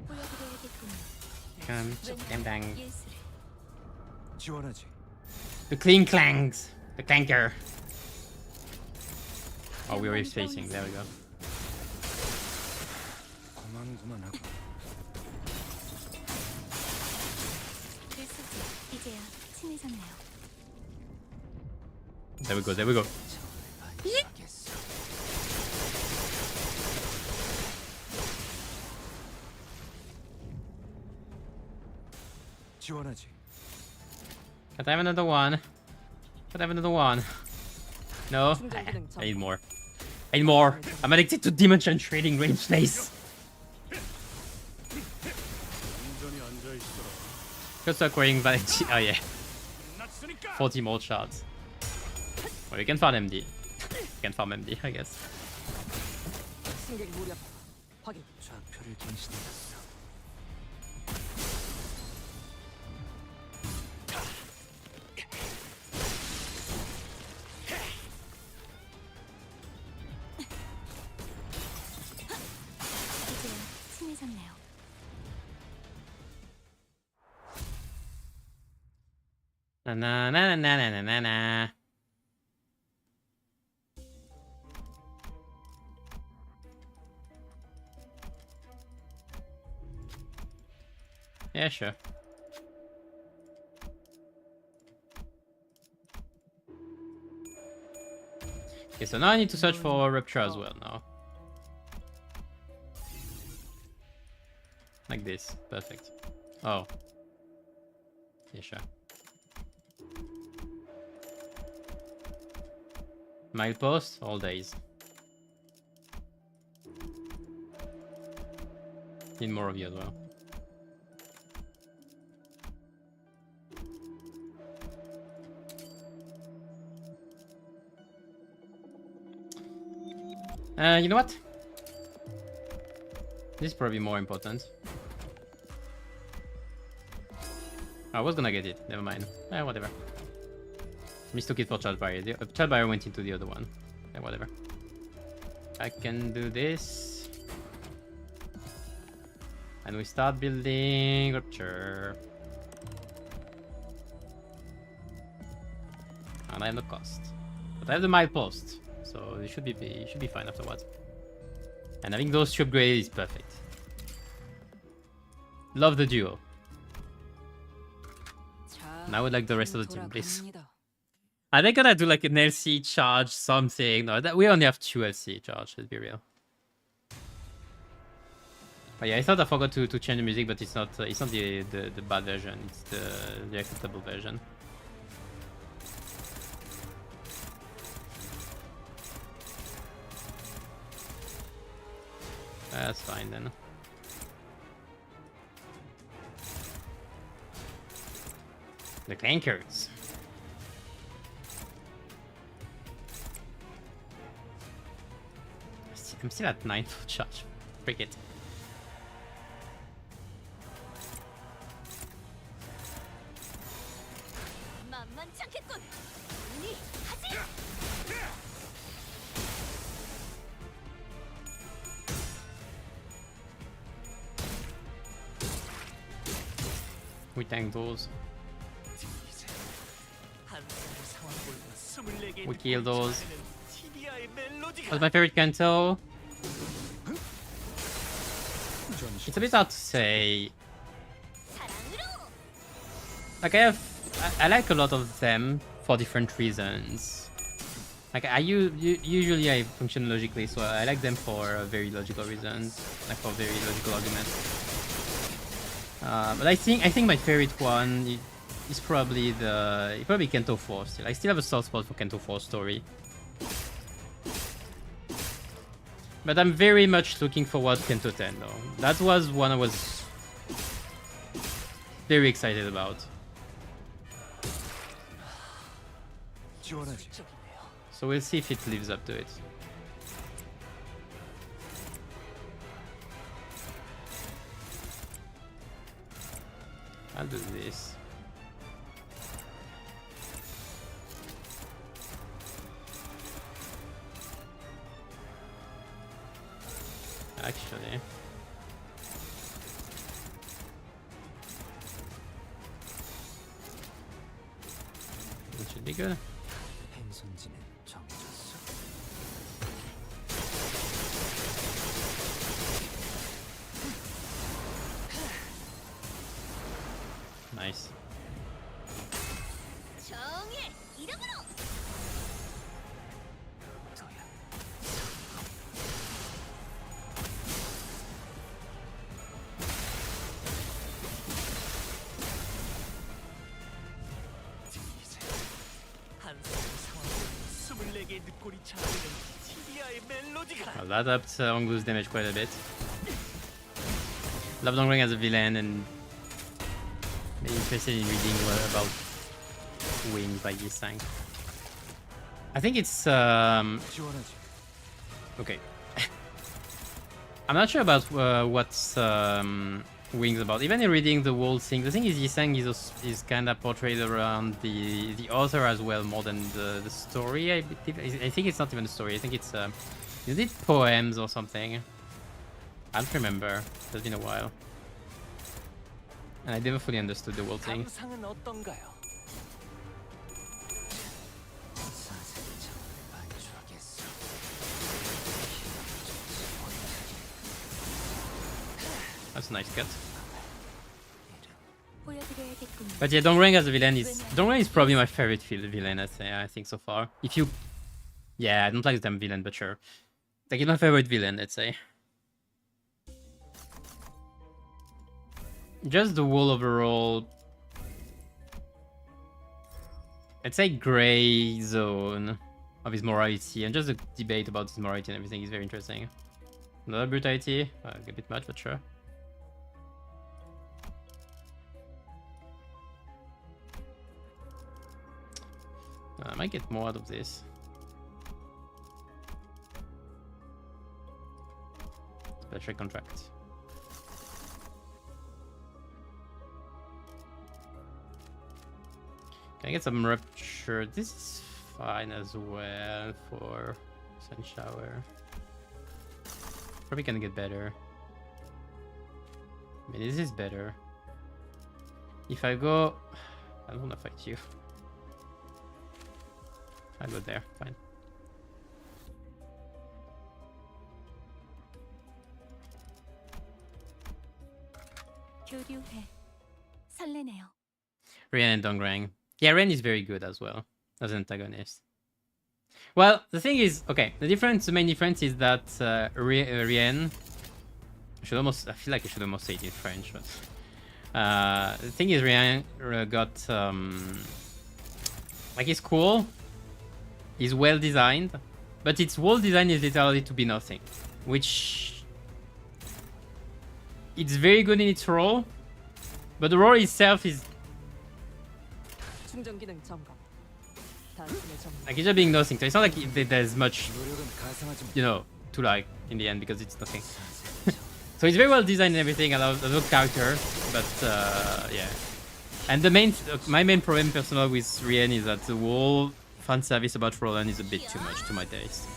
보여드려야겠군요. Come, bang bang. 예술을. 지원하지. The clean clangs. The clanker. Oh, we were facing. There we go. 고만고만하고. 글쎄지, 이제야 친해졌네요. There we go. There we go. 알겠어. 지원하지. Can I have another one? Can I have another one? No? 충전 기능 I need more. I need more. I'm addicted to dimension trading range space. 온전히 앉아 있어라. Just acquiring validity. Oh yeah. 났으니까. 40 more shards. Well, you can farm MD. You can farm MD, I guess. 승객 무력 확인. 좌표를 갱신해놨어. 이제야 친해졌네요. Na na na na na na na na. Yeah, sure. Okay, so now I need to search for Rupture as well now. Like this. Perfect. Oh. Yeah, sure. Milepost, all days. Need more of you as well. You know what? This is probably more important. I was gonna get it, never mind. Whatever. Mistook it for child barrier. The child barrier went into the other one. Whatever. I can do this. And we start building Rupture. And I have the cost. But I have the milepost. So it should be fine afterwards. And having those two upgrades is perfect. Love the duo. And I would like the rest of the team, please. Are they gonna do like an LC charge something? No, that we only have 2 LC charge, let's be real. But yeah, I thought I forgot to change the music, but it's not the bad version, it's the acceptable version. That's fine then. The clankers. I'm still at 9 full charge. Freak it. 만만치 않겠군. 니 하지. We tank those. 이제 한 사람의 상황골과 24개의 We kill 늑골이 those. 자아내는 TBI의 멜로디가 What's my favorite canto? It's a bit hard to say. 사랑으로. Like I like a lot of them for different reasons. Like usually I function logically, so I like them for very logical reasons, like for very logical arguments. But I think my favorite one is probably probably Kento 4 still. I still have a soft spot for Kento 4 story. But I'm very much looking forward to Kento 10 though. That was one I was very excited about. 지원하지. So we'll see if it lives up to it. I'll do this. Actually, it should be good. 행선지는 정해졌어. Nice. 정의 이름으로. 한 상황을 24개의 늑골이 자아내는 TDI의 멜로디가 Well, that upped Ongu's damage quite a bit. Love Dongring as a villain and maybe interested in reading about Wings by Yisang. I think it's 지원하지. okay. I'm not sure about what's Wings about. Even in reading the whole thing, the thing is Yisang is kind of portrayed around the author as well more than the story. I think it's not even the story. I think it's is it poems or something? I don't remember. It's been a while. And I never fully understood the whole thing. 감상은 어떤가요? 사색의 장을 반출하겠어. That's a nice cut. 보여드려야겠군요. But yeah, Dongren as a villain is probably my favorite villain. I think so far. If you, yeah, I don't like the term villain, but sure, like it's my favorite villain. Let's say. Just the whole overall, let's say, gray zone of his morality, and just the debate about his morality and everything is very interesting. Another brutality, a bit much, but sure. I might get more out of this. Special contract. Can I get some rupture? This is fine as well for Sun Shower. Probably gonna get better. I mean, this is better. If I go... I don't wanna fight you. I'll go there, fine. 교류해. 설레네요. Rian and Dongrang. Yeah, Ren is very good as well as an antagonist. Well, the thing is, okay, the main difference is that Rian, I feel like I should almost say it in French, but the thing is, Rian got like, he's cool, he's well designed, but its whole design is literally to be nothing, which it's very good in its role, but the role itself is 충전 기능 점검. 단순의 점검. like, it's just being nothing. So it's not like there's much, 노력은 가상하지 마. you know, to like in the end, because it's nothing. So it's very well designed and everything. I love character, but yeah. And my main problem personal with Rian is that the whole fan service about Roland is a bit too much to my taste.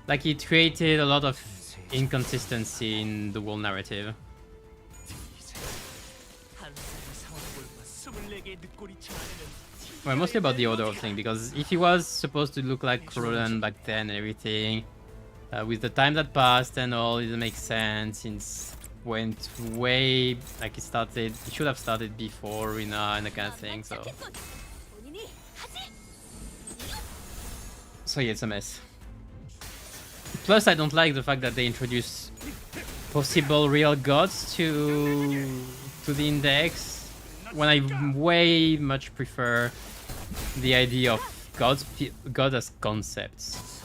Like, it created a lot of inconsistency in the whole narrative. 한 상황을 24개의 늑골이 자아내는 Well, mostly about the order of thing, because if he was supposed to look like Roland back then and everything, with the time that passed and all, it doesn't make sense. Since went way, like, it should have started before Rina and that kind of thing. So yeah, it's a mess. Plus, I don't like the fact that they introduce possible real gods to the index, when I way much prefer the idea of god as concepts,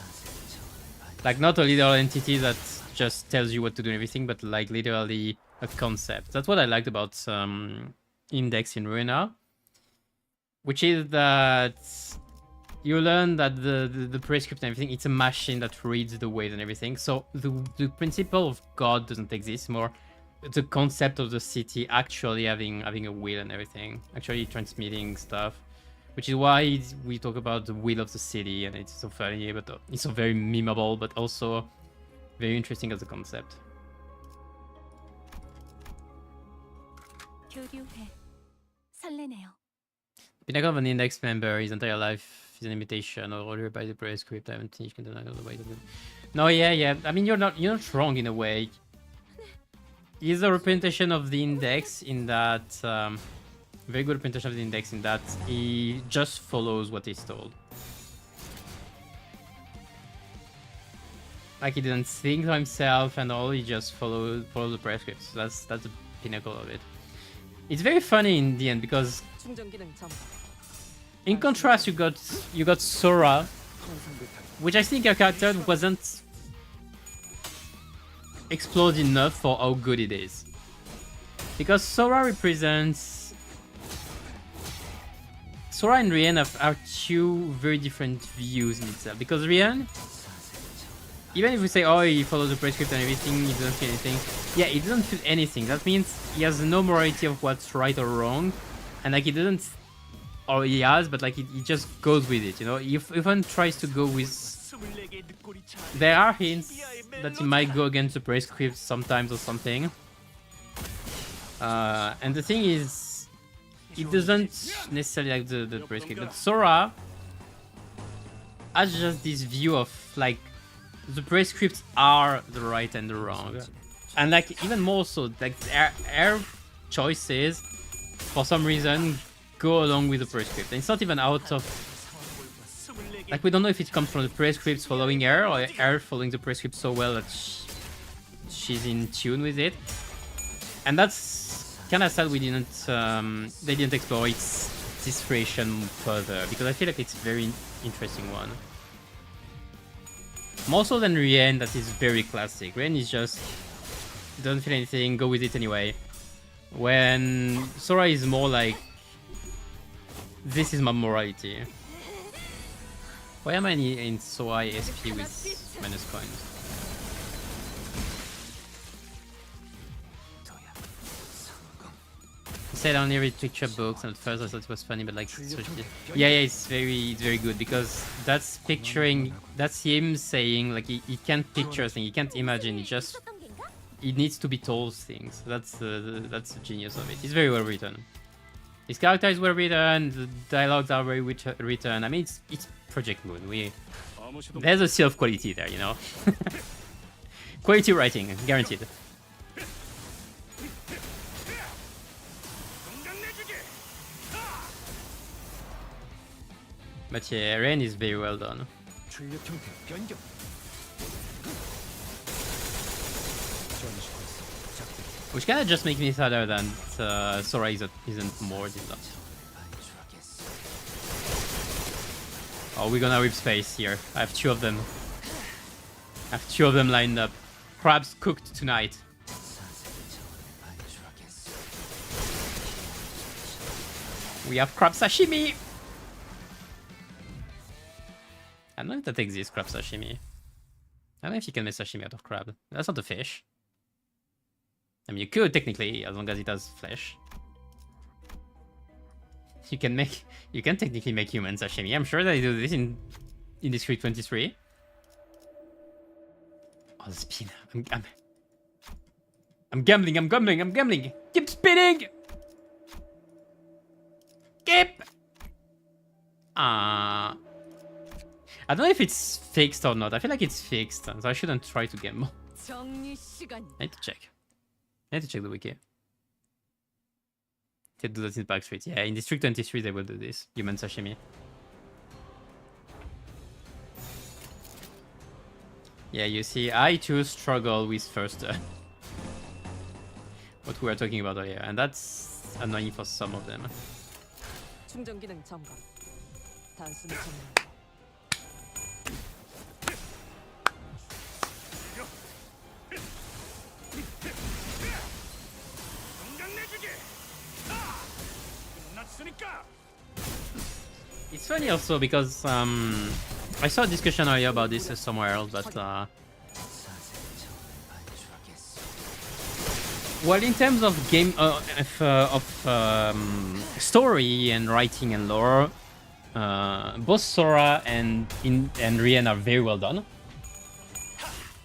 like not a literal entity that just tells you what to do and everything, but like literally a concept. That's what I liked about index in Ruina, which is that you learn that the prescript and everything, it's a machine that reads the waves and everything. So the principle of God doesn't exist, more the concept of the city actually having a will and everything, actually transmitting stuff, which is why we talk about the will of the city, and it's so funny, but it's so very memeable, but also very interesting as a concept. 교류해. 설레네요. Pinnacle of an index member, his entire life is an imitation or ordered by the prescript. I haven't finished the way. No, yeah. I mean, you're not wrong in a way. He's a representation of the index in that very good representation of the index in that he just follows what he's told. Like he didn't think to himself and all, he just follow the prescripts. That's the pinnacle of it. It's very funny in the end because 충전 기능 점검. in contrast, you got Sora, which I think her character wasn't explored enough for how good it is. Because Sora and Rian are two very different views in itself. Because Rian, even if we say, oh, he follows the prescript and everything, he doesn't feel anything. Yeah, he doesn't feel anything. That means he has no morality of what's right or wrong. And like he doesn't, or he has, but like he just goes with it, you know? If one tries to go with... There are hints that he might go against the prescript sometimes or something. And the thing is, he doesn't necessarily like the prescript. But Sora has just this view of like, the prescripts are the right and the wrong. And like even more so, like our choices, for some reason, go along with the prescript. And it's not even out of... Like we don't know if it comes from the prescripts following her, or her following the prescript so well that she's in tune with it. And that's kind of sad we didn't... they didn't explore this creation further, because I feel like it's a very interesting one. More so than Rien, that is very classic. Rien is just... doesn't feel anything, go with it anyway. When Sora is more like... this is my morality. Why am I in so high SP with minus coins? He said I only read picture books, and at first I thought it was funny, but like, yeah, it's very good, because that's picturing, that's him saying like he can't picture things, he can't imagine, he needs to be told things. That's the genius of it. It's very well written. His character is well written, the dialogues are very written. I mean, it's Project Moon. There's a seal of quality there, you know. Quality writing, guaranteed. But yeah, Rain is very well done. Which kind of just makes me sadder than Sora isn't more developed. Oh, we're gonna rip space here. I have two of them. I have two of them lined up. Crabs cooked tonight. We have crab sashimi! I don't know if that exists, crab sashimi. I don't know if you can make sashimi out of crab. That's not a fish. I mean, you could technically, as long as it has flesh. You can technically make human sashimi. I'm sure they do this in District 23. Oh, the spin. I'm gambling. Keep spinning! Keep! I don't know if it's fixed or not. I feel like it's fixed, so I shouldn't try to gamble. I need to check. I need to check the wiki. They do that in Backstreet. Yeah, in District 23 they will do this. Human sashimi. Yeah, you see, I too struggle with first. what we were talking about earlier, and that's annoying for some of them. 충전 기능 점검. 단순히 점령. 건강내주기. 끝났으니까. It's funny also because I saw a discussion earlier about this somewhere else, but 사색 차원을 반출하겠어. well, in terms of game story and writing and lore, both Sora and Rien are very well done.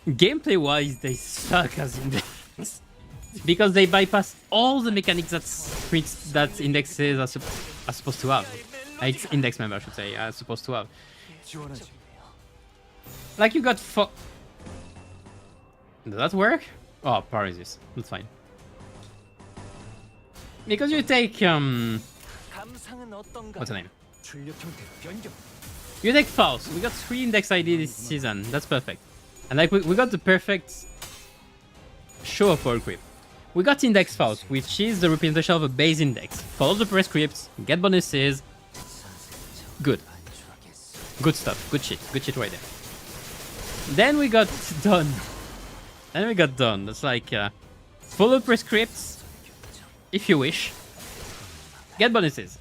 Gameplay-wise, they suck as index because they bypass all the mechanics that indexes are supposed to have. Index member, I should say, are supposed to have. 지원하지. Like you got Does that work? Oh, paralysis. That's fine. Because you take 감상은 어떤가? what's the name? 출력 형태 변경. You take Faust. We got 3 index ID this season. That's perfect. And like we got the perfect show of all equip. We got index Faust, which is the representation of a base index. Follow the prescripts, get bonuses. Good. Good stuff. Good shit. Good shit right there. Then we got done. That's like follow prescripts if you wish. Get bonuses.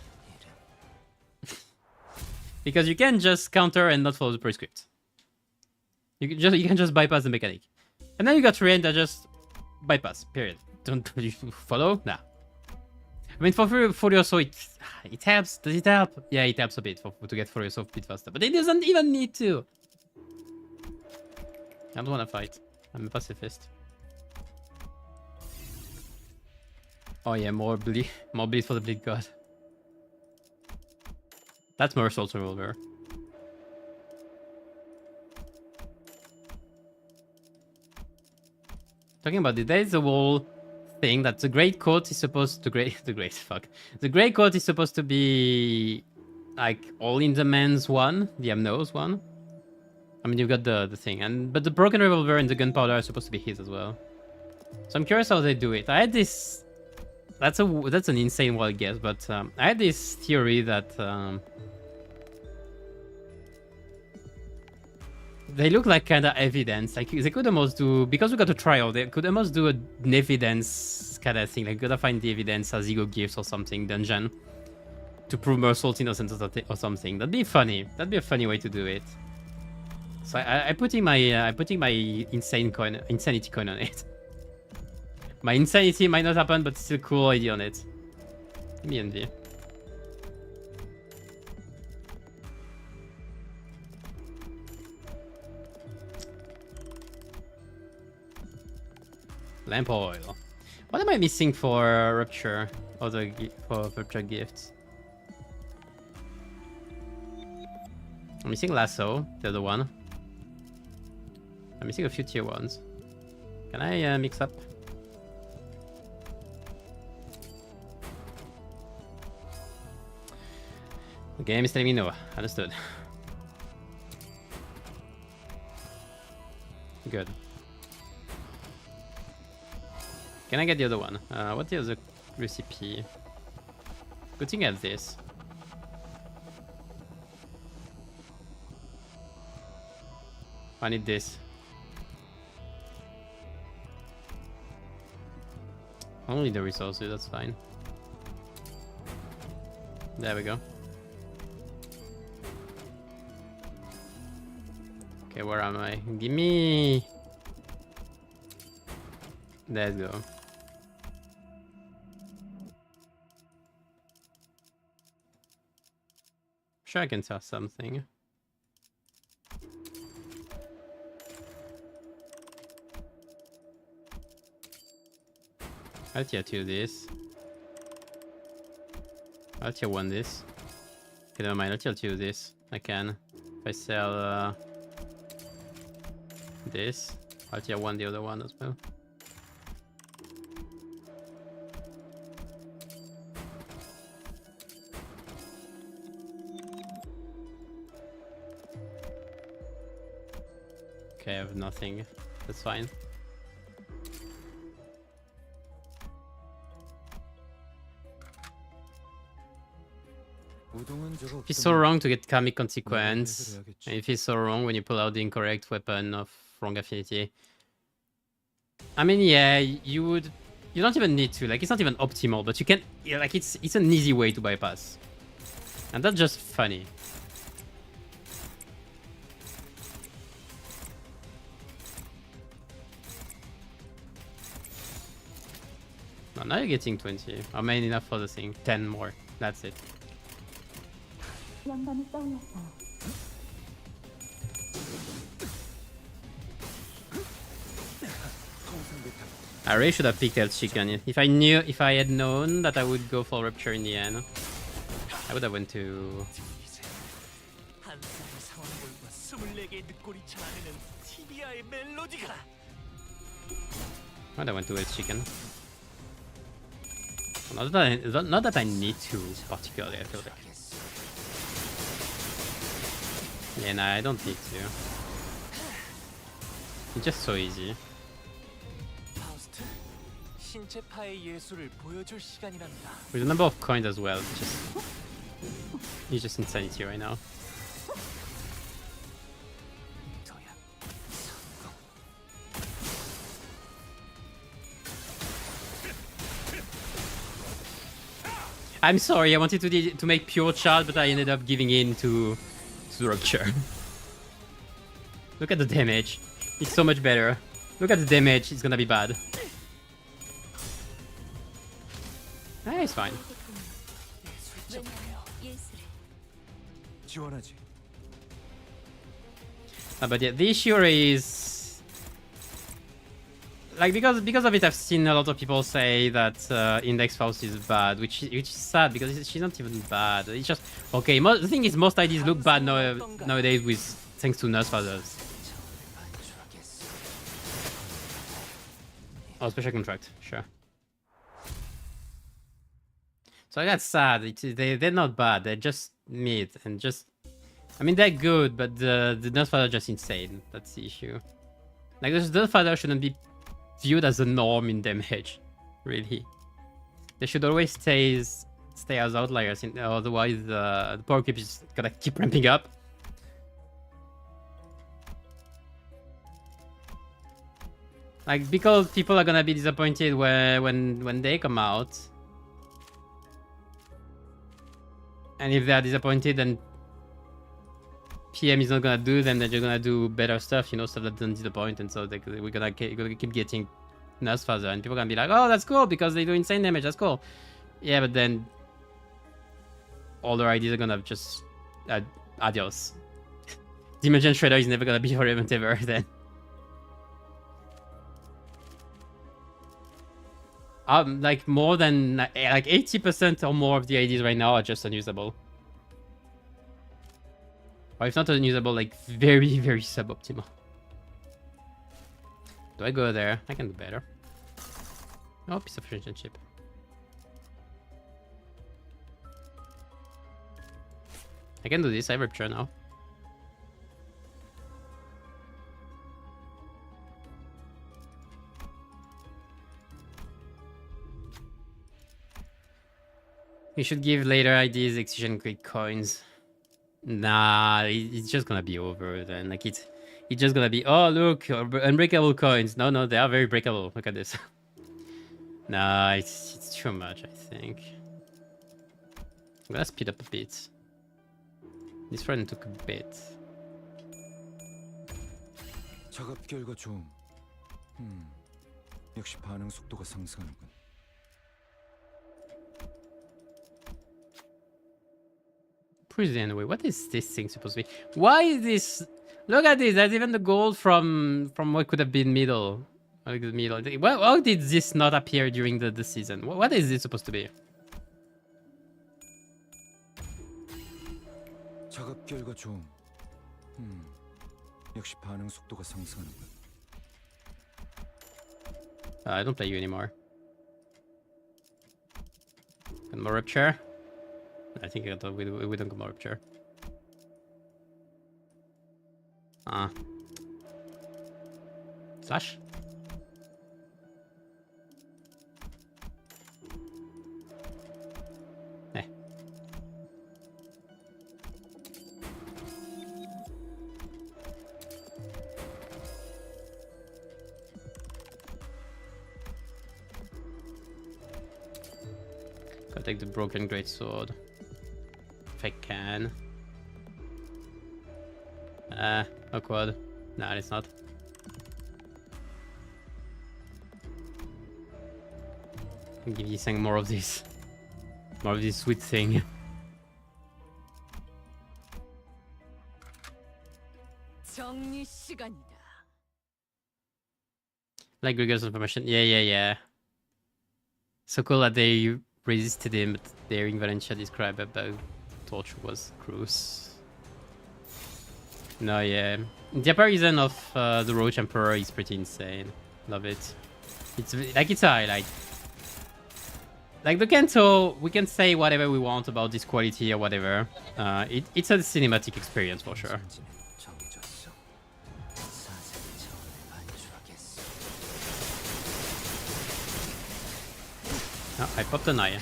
Because you can just counter and not follow the prescript. You can just bypass the mechanic. And then you got Rain that just bypass. Period. Don't you follow? Nah. I mean, for Furioso, it helps. Does it help? Yeah, it helps a bit to get Furioso a bit faster. But it doesn't even need to. I don't want to fight. I'm a pacifist. Oh yeah, more bleed for the bleed god. That's more Soul Revolver. Talking about it, there is a whole thing that the Great Court is supposed to the Great Court is supposed to be like all in the man's one, the Amno's one. I mean, you've got the thing, but the Broken Revolver and the Gunpowder are supposed to be his as well. So I'm curious how they do it. I had this. That's an insane wild guess, but I had this theory that they look like kind of evidence. Like they could almost do, because we got a trial, they could almost do an evidence kind of thing. Like gotta find the evidence as ego gifts or something dungeon to prove Mersault's innocence or something. That'd be funny. That'd be a funny way to do it. So I'm putting my insanity coin on it. My insanity might not happen, but still cool idea on it. Give me envy. Lamp oil. What am I missing for Rupture? For Rupture gifts? I'm missing Lasso, the other one. I'm missing a few tier 1s. Can I mix up? The game is telling me no. Understood. Good. Can I get the other one? What's the other recipe? Good thing I have this. I need this. Only the resources, that's fine. There we go. Okay, where am I? Give me... Let's go. Sure, I can sell something. I'll tier 2 this. I'll tier 1 this. Okay, never mind, I'll tier 2 this. I can. If I sell this, I'll tier 1 the other one as well. Okay, I have nothing. That's fine. 우동은 저거 If he's so wrong to get karmic consequence, 해야겠지. and if he's so wrong when you pull out the incorrect weapon of wrong affinity, I mean, yeah, you would. You don't even need to. Like, it's not even optimal, but you can. Yeah, like, it's an easy way to bypass, and that's just funny. No, now you're getting 20. I mean, enough for the thing. 10 more. That's it. 영감이 떠올랐어요. I really should have picked El Chicken. If I had known that I would go for Rupture in the end, I would have went to. 이제 한 사람의 상황골과 24개의 늑골이 자아내는 티비아의 멜로디가 I would have went to El Chicken. Not that I need to particularly. I feel like. Yeah, nah, I don't need to. It's just so easy. 파우스트 신체파의 예술을 보여줄 시간이란다. With the number of coins as well, it's just insanity right now. 저야 I'm sorry, I wanted to make pure child, but I ended up giving in to the Rupture. Look at the damage. It's so much better. Look at the damage, it's gonna be bad. It's fine. 지원하지. But yeah, the issue is like because of it, I've seen a lot of people say that Index Faust is bad, which is sad because she's not even bad. It's just okay. The thing is, most IDs look bad nowadays with thanks to Nurse Fathers. Oh, special contract, sure. So that's sad. They're not bad. They're just mid and just. I mean, they're good, but the Nurse Father just insane. That's the issue. Like, the Nurse Father shouldn't be viewed as a norm in damage, really. They should always stay as outliers. Otherwise, the power creep is gonna keep ramping up. Like, because people are gonna be disappointed when they come out. And if they're disappointed, then PM is not gonna do them, they're just gonna do better stuff, you know, stuff that doesn't disappoint, and so we're gonna keep getting Nurse Father, and people are gonna be like, oh, that's cool, because they do insane damage, that's cool. Yeah, but then all their ideas are gonna just adios. Dimension Shredder is never gonna be relevant ever then. Like more than like 80% or more of the IDs right now are just unusable. Or if not unusable, like very, very suboptimal. Do I go there? I can do better. Oh, piece of relationship. I can do this, I rupture now. We should give later IDs Excision Quick coins. Nah, it's just gonna be over then. Like it's just gonna be, oh look, unbreakable coins. No, they are very breakable. Look at this. Nah, it's too much, I think. I'm gonna speed up a bit. This run took a bit. 작업 결과 좀. 역시 반응 속도가 상승하는군. Prison away. What is this thing supposed to be? Why is this? Look at this. There's even the gold from what could have been middle. Like the middle. Why did this not appear during the season? What is this supposed to be? 작업 결과 좀. 역시 반응 속도가 상승하는군. I don't play you anymore. And more rupture. I think we don't go more rupture. Slash. Gotta take the broken greatsword. If I can. Awkward. Nah, it's not. I'll give you some more of this. More of this sweet thing. 정리 시간이다. Like Gregor's information. Yeah. So cool that they resisted him, but their in Valencia described about torture was gross. No, yeah. The apparison of the Roach Emperor is pretty insane. Love it. It's like it's a highlight. Like the Kento, we can say whatever we want about this quality or whatever. It's a cinematic experience for sure. 정해졌어. 사색의 차원을 반출하겠어. Oh, I popped an eye.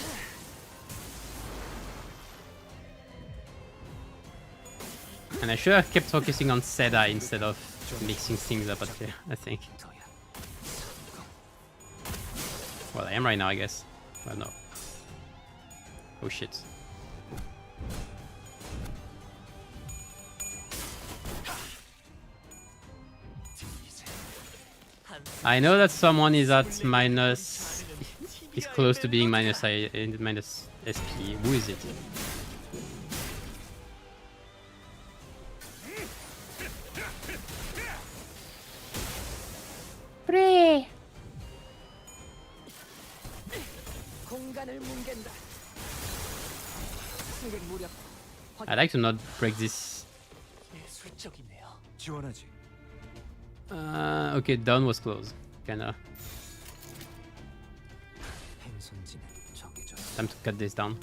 And I should have kept focusing on Seda instead of mixing things up at here, I think. 더야. Well, I am right now, I guess. Well, no. Oh shit. I know that someone is at minus... is close to being minus SP. Who is it? 공간을 뭉갠다. 승객 무력. I'd like to not break this. 예술적이네요. 지원하지. Okay, down was close. Kinda. 행선진에 정해졌어. Time to cut this down.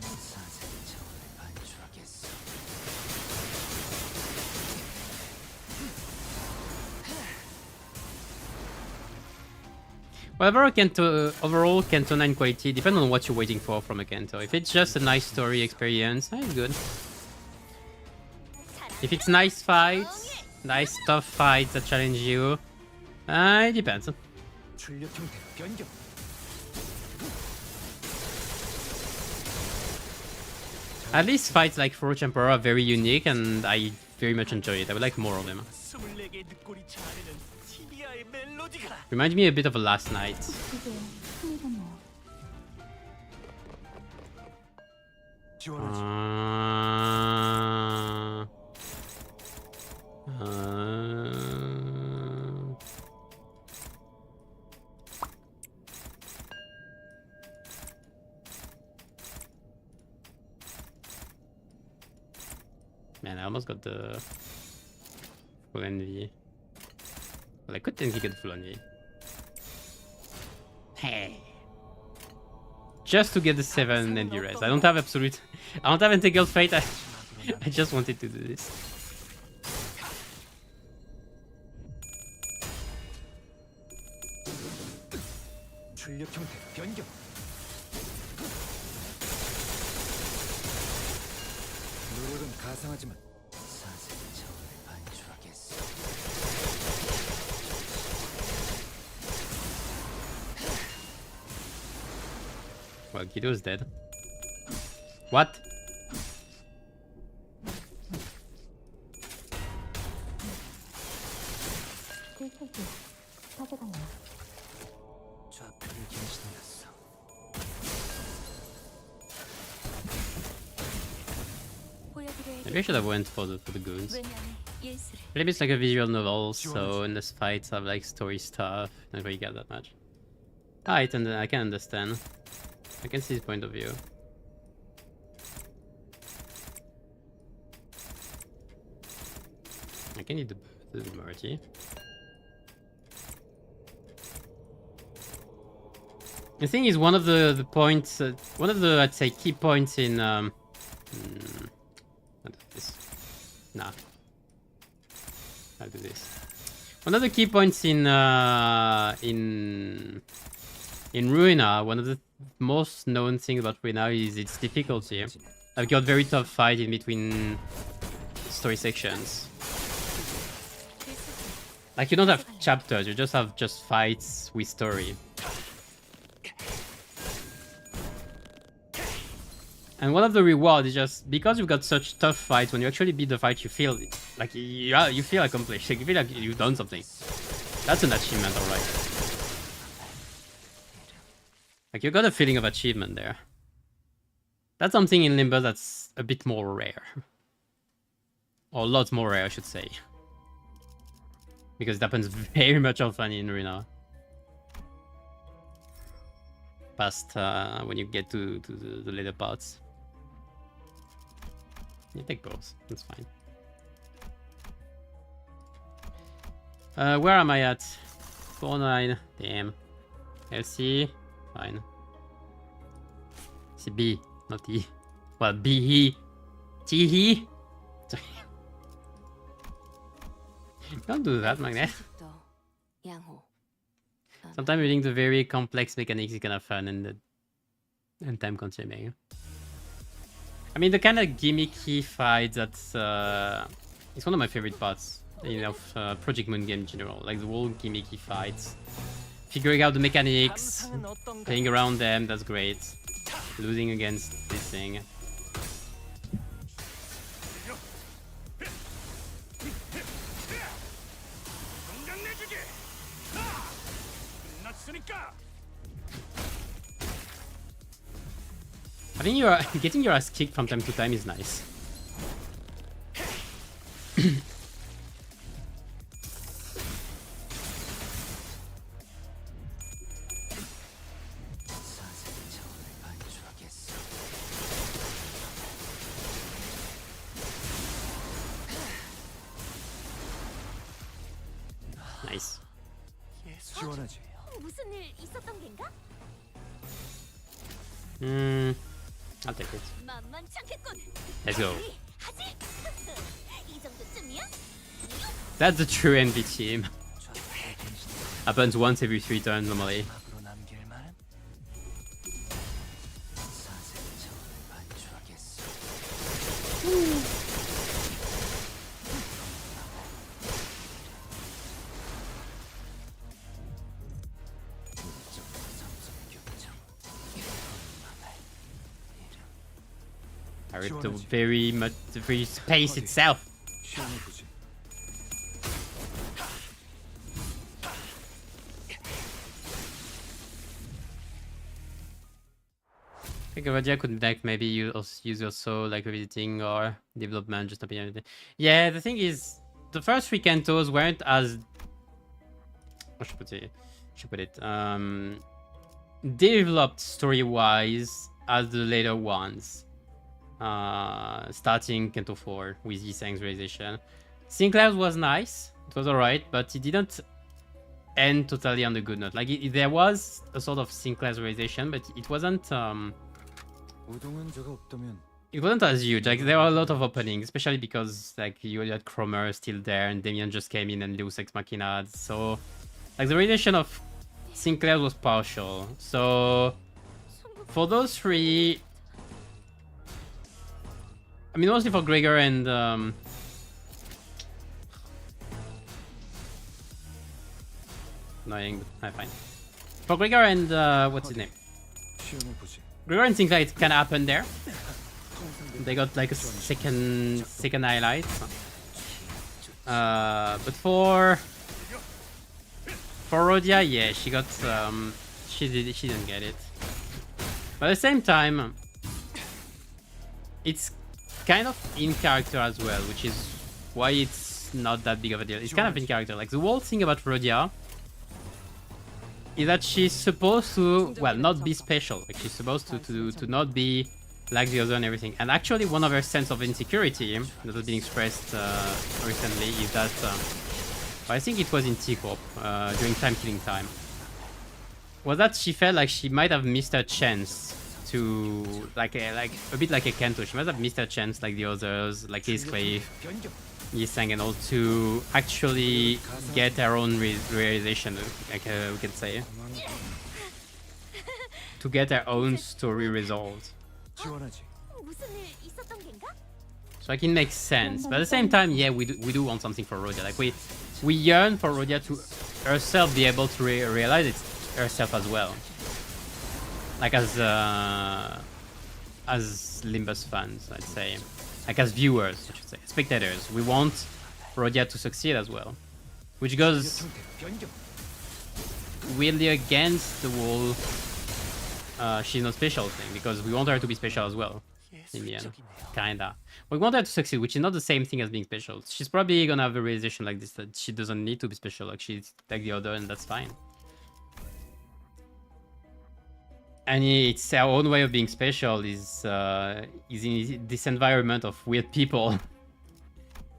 사색의 차원을 반출하겠어. Whatever Kento, overall Kento 9 quality, depends on what you're waiting for from a Kento. If it's just a nice story experience, it's good. If it's nice fights, nice tough fights that challenge you, it depends. 출력 형태 변경. At least fights like Roach Emperor are very unique and I very much enjoy it. I would like more of them. 24개의 늑골이 자아내는 티비아의 멜로디가 Reminds me a bit of Last Night. 지원하지. Man, I almost got the full envy. Well, I could technically get the full envy. Hey. Just to get the 7 envy res. I don't have absolute. I don't have integral fate. I just wanted to do this. 출력 형태 변경. 노력은 가상하지만 사색의 차원을 반출하겠어. Well, Guido's dead. What? 좌표를 갱신하였어. Maybe I should have went for the goons. 왜냐면 예술을 Maybe it's like a visual novel, so in this fights have like story stuff. Not really get that much. I can understand. I can see his point of view. I can eat the Murti. The thing is, one of the points, one of the, I'd say, key points in not this. Nah. I'll do this. One of the key points in Ruina, one of the most known things about Ruina is its difficulty. I've got very tough fight in between story sections. Like you don't have chapters, you just have fights with story. And one of the rewards is just because you've got such tough fights, when you actually beat the fight, you feel like you feel accomplished. Like, you feel like you've done something. That's an achievement, alright. Like, you got a feeling of achievement there. That's something in Limbus that's a bit more rare. Or a lot more rare, I should say. Because it happens very much often in Arena. Past when you get to the later parts. You take both, that's fine. Where am I at? 4-9, damn. LC, fine. It's B, not E. Well, B, he. T, he. Sorry. Don't do that, Magnet. Sometimes reading the very complex mechanics is kind of fun and time consuming. I mean, the kind of gimmicky fight that's it's one of my favorite parts, you know, of Project Moon game in general. Like the whole gimmicky fights, figuring out the mechanics, playing around them. That's great. Losing against this thing. I think you're getting your ass kicked from time to time is nice. Nice. 지원하지. 무슨 일 있었던 겐가? I'll take it. 만만찮겠군. Let's go. 하지? 이 정도쯤이야? That's the true NV team. Happens once every 3 turns normally. 앞으로 남길 만한 사색의 차원을 반추하겠어. I ripped the very space itself. 시험해보지. I think Radia could like maybe use your soul like revisiting or development, just not being anything. Yeah, the thing is, the first 3 cantos weren't as how should put it developed story-wise as the later ones. Starting Canto 4 with Yisang's realization. Sinclair's was nice, it was alright, but it didn't end totally on the good note. Like there was a sort of Sinclair's realization, but it wasn't 우동은 저가 없다면 it wasn't as huge. Like there were a lot of openings, especially because like you had Cromer still there and Damien just came in and Deus Ex Machina. So like the realization of Sinclair was partial. So for those 3, I mean mostly for Gregor and annoying, but fine. For Gregor and what's his name? 시험해보지. Gregor and Sinclair, it kind of happened there. They got like a second highlight. But for Rodia, yeah, she got she didn't get it. But at the same time, it's kind of in character as well, which is why it's not that big of a deal. It's kind of in character. Like the whole thing about Rodia is that she's supposed to, well, not be special. Like she's supposed to not be like the other and everything. And actually, one of her sense of insecurity that has been expressed recently is that, I think it was in T-Corp during Time Killing Time, was that she felt like she might have missed her chance to, like a bit like a Kento. She might have missed her chance like the others, like Ace Clay, Yisang and all, to actually get her own realization, like we can say, to get her own story resolved. 지원하지. 무슨 일 있었던 겐가? So like it makes sense, but at the same time, yeah, we do want something for Rodia. Like we yearn for Rodia to herself be able to realize it herself as well, like as as Limbus fans, I'd say, like as viewers, I should say, spectators, we want Rhodia to succeed as well, which goes weirdly against the whole she's not special thing, because we want her to be special as well in the end, kinda. We want her to succeed, which is not the same thing as being special. She's probably gonna have a realization like this, that she doesn't need to be special, like she's like the other, and that's fine. And it's our own way of being special is in this environment of weird people.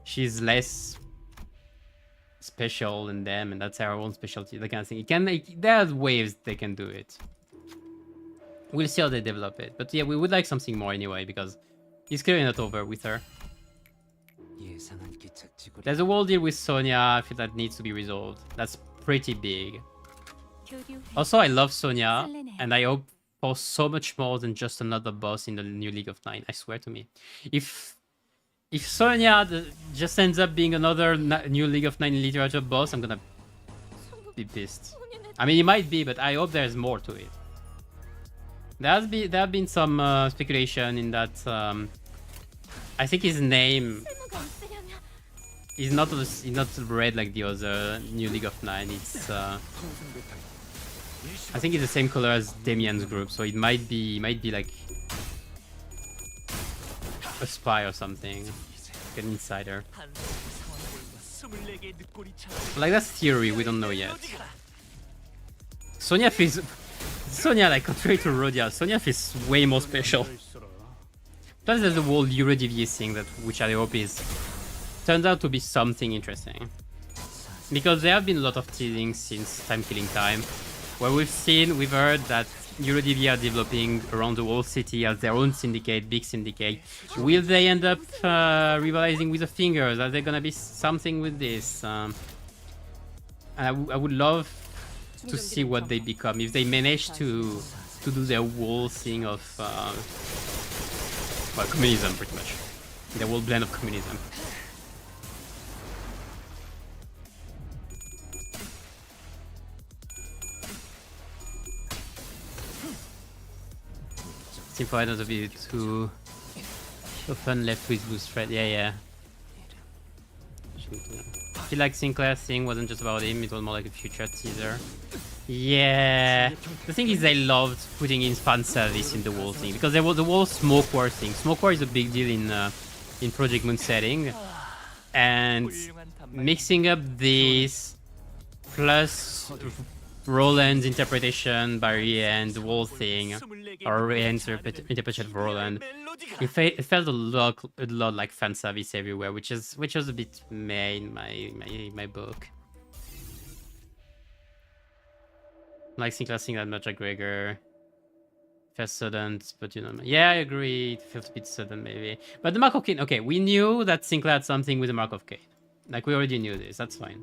She's less special than them, and that's our own specialty, that kind of thing. It can, like, there are ways they can do it. We'll see how they develop it. But yeah, we would like something more anyway, because it's clearly not over with her. There's a whole deal with Sonya, I feel that needs to be resolved. That's pretty big. Also, I love Sonya, and I hope for so much more than just another boss in the new League of Nine, I swear to me. If Sonya just ends up being another new League of Nine literature boss, I'm gonna be pissed. I mean, it might be, but I hope there's more to it. There have been some speculation in that I think his name is not read like the other new League of Nine. It's I think it's the same color as Damien's group, so it might be like a spy or something, like an insider. Like, that's theory, we don't know yet. Sonya, like, contrary to Rhodia, Sonya feels way more special. Plus there's the whole Eurodivie thing, which I hope turns out to be something interesting. Because there have been a lot of teasing since Time Killing Time, where we've heard that Eurodivie are developing around the whole city as their own syndicate, big syndicate. Will they end up rivalizing with the Fingers? Are there gonna be something with this? I would love to see what they become if they manage to do their whole thing of well, communism, pretty much. The whole blend of communism. Simple items a bit too often left with loose thread. Yeah. I feel like Sinclair's thing wasn't just about him, it was more like a future teaser. Yeah. The thing is, they loved putting in fan service in the whole thing, because there was the whole Smoke War thing. Smoke War is a big deal in Project Moon setting, and mixing up this plus Roland's interpretation by Rian, the whole thing, or Rian's interpretation of Roland, it felt a lot like fan service everywhere, which was a bit meh in my book. Like Sinclair seeing that much like Gregor. Feels sudden, but you know, yeah, I agree. It feels a bit sudden, maybe. But the Mark of Cain, okay, we knew that Sinclair had something with the Mark of Cain. Like, we already knew this, that's fine.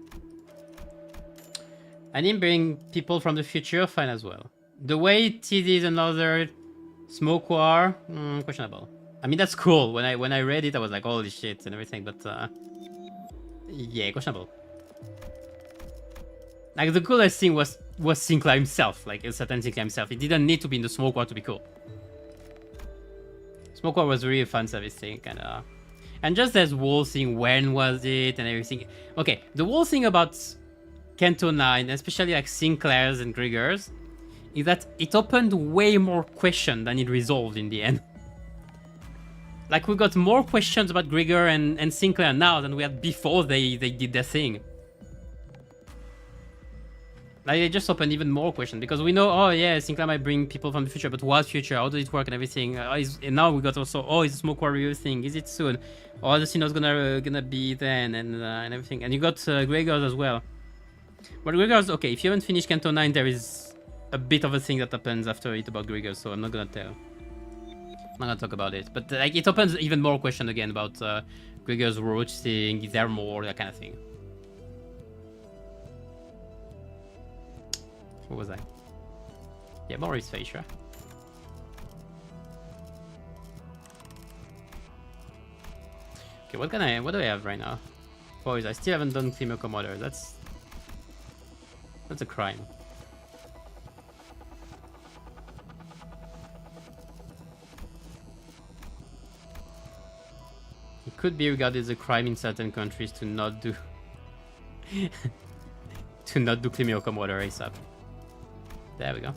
And him bring people from the future, fine as well. The way TD is another Smoke War, questionable. I mean, that's cool. When I read it, I was like, holy shit and everything, but yeah, questionable. Like, the coolest thing was Sinclair himself, like a certain Sinclair himself. It didn't need to be in the Smoke War to be cool. Smoke War was really a fun service thing, kinda. And just this whole thing, when was it and everything. Okay, the whole thing about Canto 9, especially like Sinclair's and Grigor's, is that it opened way more questions than it resolved in the end. Like, we got more questions about Grigor and Sinclair now than we had before they did their thing. Like, they just opened even more questions, because we know, oh yeah, Sinclair might bring people from the future, but what future? How does it work and everything? And now we got also, oh, is the Smoke Warrior thing? Is it soon? Or the Sinnoh's gonna be then and everything? And you got Gregor's as well. But Gregor's, okay, if you haven't finished Canto 9, there is a bit of a thing that happens after it about Gregor, so I'm not gonna tell. I'm not gonna talk about it. But like, it opens even more questions again about Gregor's roach thing, is there more, that kind of thing. What was I? Yeah, more is Phaedra. Okay, what do I have right now? Boys, I still haven't done Female Commodore. That's a crime. could be regarded as a crime in certain countries to not do to not do Climioco water ASAP. There we go.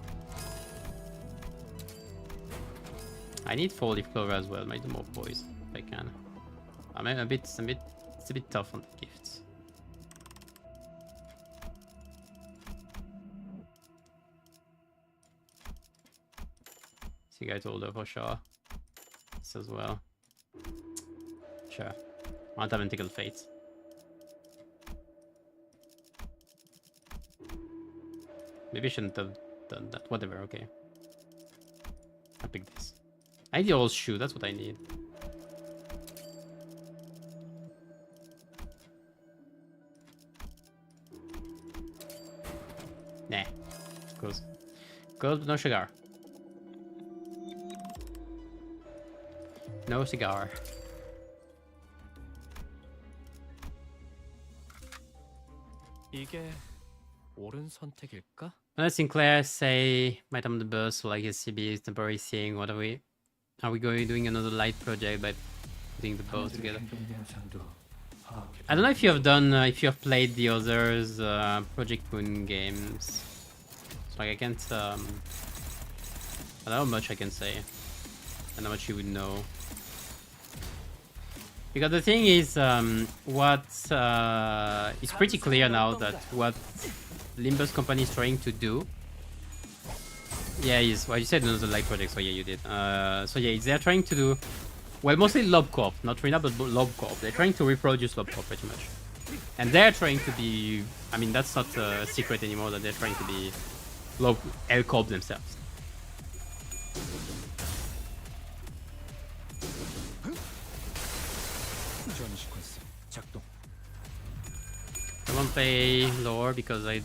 I need 4 leaf clover as well. Might do more boys if I can. I'm a bit, it's a bit tough on the gifts. See, guys older for sure. This as well. Sure. I want Tentacle Fates. Maybe I shouldn't have done that. Whatever, okay. I pick this. I need the old shoe, that's what I need. Nah. Goes. Goes with no cigar. No cigar. 이게 옳은 선택일까? Unless Sinclair say might on the bus or like SCB is temporary thing, what are we doing another light project by putting the both together? I don't know if you have done if you have played the others Project Moon games. So like I can't I don't know how much I can say. And how much you would know. Because the thing is, it's pretty clear now that what Limbus company is trying to do. Yeah, is well, you said another light project, so yeah, you did. So yeah, they're trying to do, well, mostly Lobcorp, not Rina, but Lobcorp. They're trying to reproduce Lobcorp pretty much, and they're trying to be. I mean, that's not a secret anymore that they're trying to be L-Corp themselves. 지원 시퀀스 작동. I won't play lore because I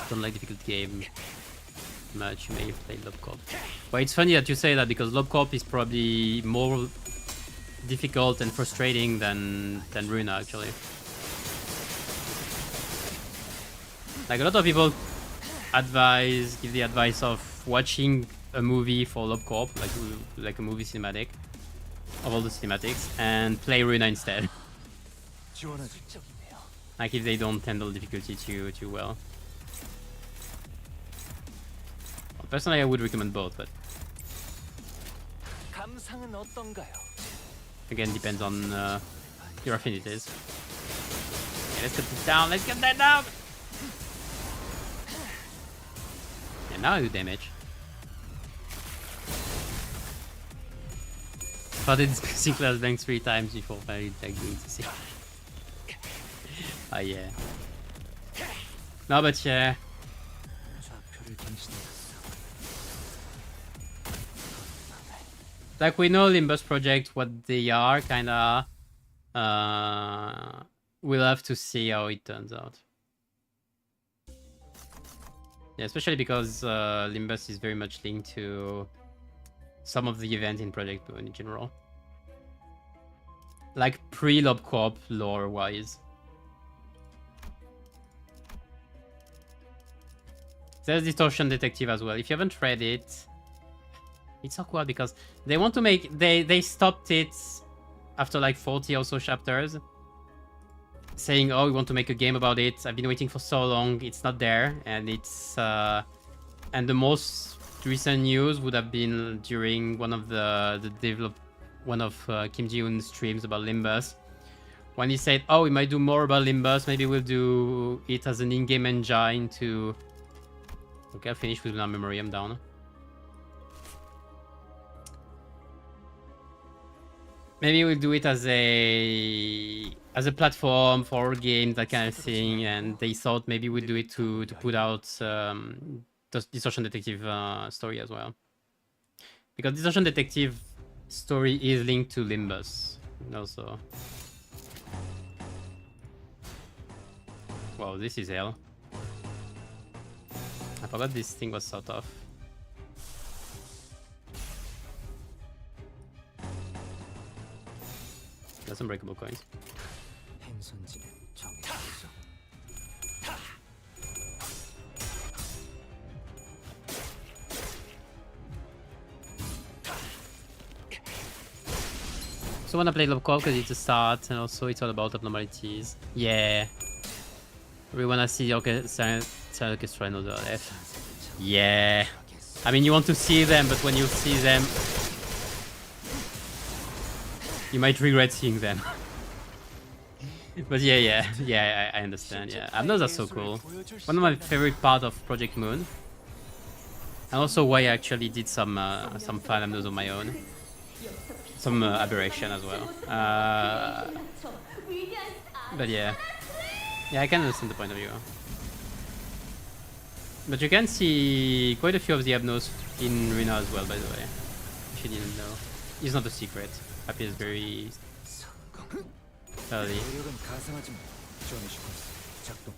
don't like difficult game much. You may play Lobcorp. But it's funny that you say that because Lobcorp is probably more difficult and frustrating than Runa actually. Like a lot of people give the advice of watching a movie for Lobcorp, like a movie cinematic of all the cinematics, and play Runa instead. 지원하지. Like if they don't handle difficulty too well. Well, personally, I would recommend both, but 감상은 어떤가요? again, depends on your affinities. Okay, let's get this down. Let's get that down. And now I do damage. Started discussing class blanks 3 times before finally doing to see. Ah yeah. No, but yeah. 좌표를 갱신해놨어. Like we know Limbus project what they are, kinda. We'll have to see how it turns out. Yeah, especially because Limbus is very much linked to some of the events in Project Moon in general. Like pre-Lobcorp lore-wise. There's Distortion Detective as well. If you haven't read it, it's awkward because they want to make... They stopped it after like 40 or so chapters. Saying, oh, we want to make a game about it. I've been waiting for so long. It's not there. And it's... and the most recent news would have been during one of Kim Ji-hoon's streams about Limbus, when he said, "Oh, we might do more about Limbus. Maybe we'll do it as an in-game engine to." Okay, I'll finish with my memory. I'm down. Maybe we'll do it as a platform for games, that kind of thing. And they thought maybe we'll do it to put out the Distortion Detective story as well, because Distortion Detective story is linked to Limbus also. Wow, this is hell. I forgot this thing was sort of. That's unbreakable coins. 행선지는 정해져. So wanna play Love Call because it's a start, and also it's all about abnormalities. Yeah. We wanna see Orchestra and other left. Yeah. I mean, you want to see them, but when you see them, you might regret seeing them. But yeah, I understand. Yeah, Abnos are so cool. One of my favorite part of Project Moon, and also why I actually did some fan Abnos on my own, some aberration as well. But yeah, I can understand the point of view. But you can see quite a few of the Abnos in Rena as well, by the way. If you didn't know, it's not a secret. Happy is very early. 노력은 가상하지만 지원의 시퀀스 작동.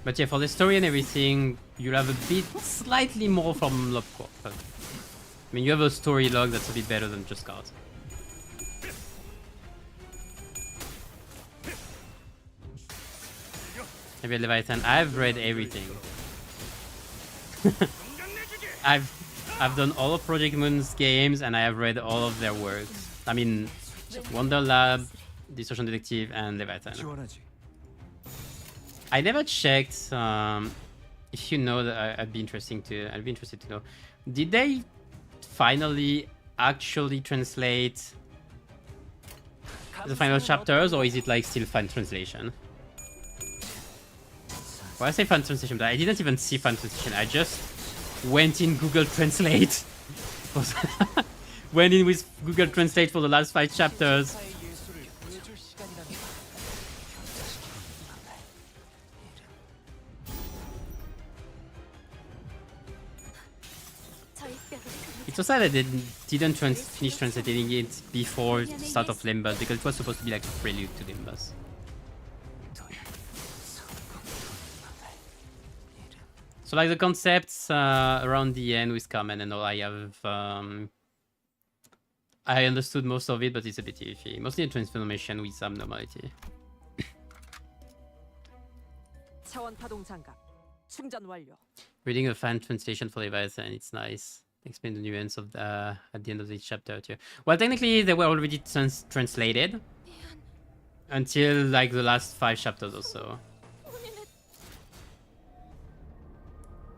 But yeah, for the story and everything, you'll have a bit slightly more from Love Corp. I mean, you have a story log that's a bit better than just cards. Maybe Leviathan. I've read everything. I've done all of Project Moon's games and I have read all of their works. I mean, Wonder Lab, Distortion Detective, and Leviathan. 지원하지. I never checked. If you know, that I'd be interested to know. Did they finally actually translate the final chapters, or is it like still fan translation? Well, I say fan translation, but I didn't even see fan translation. I just went in Google Translate. Went in with Google Translate for the last 5 chapters. It's also that they didn't finish translating it before the start of Limbus, because it was supposed to be like a prelude to Limbus. So like the concepts around the end with Carmen and all, I have I understood most of it, but it's a bit iffy. Mostly a transformation with some normality. 차원 파동 장갑 충전 완료. Reading a fan translation for Leviathan, it's nice. Explain the nuance of the at the end of each chapter too. Well, technically they were already translated until like the last 5 chapters or so.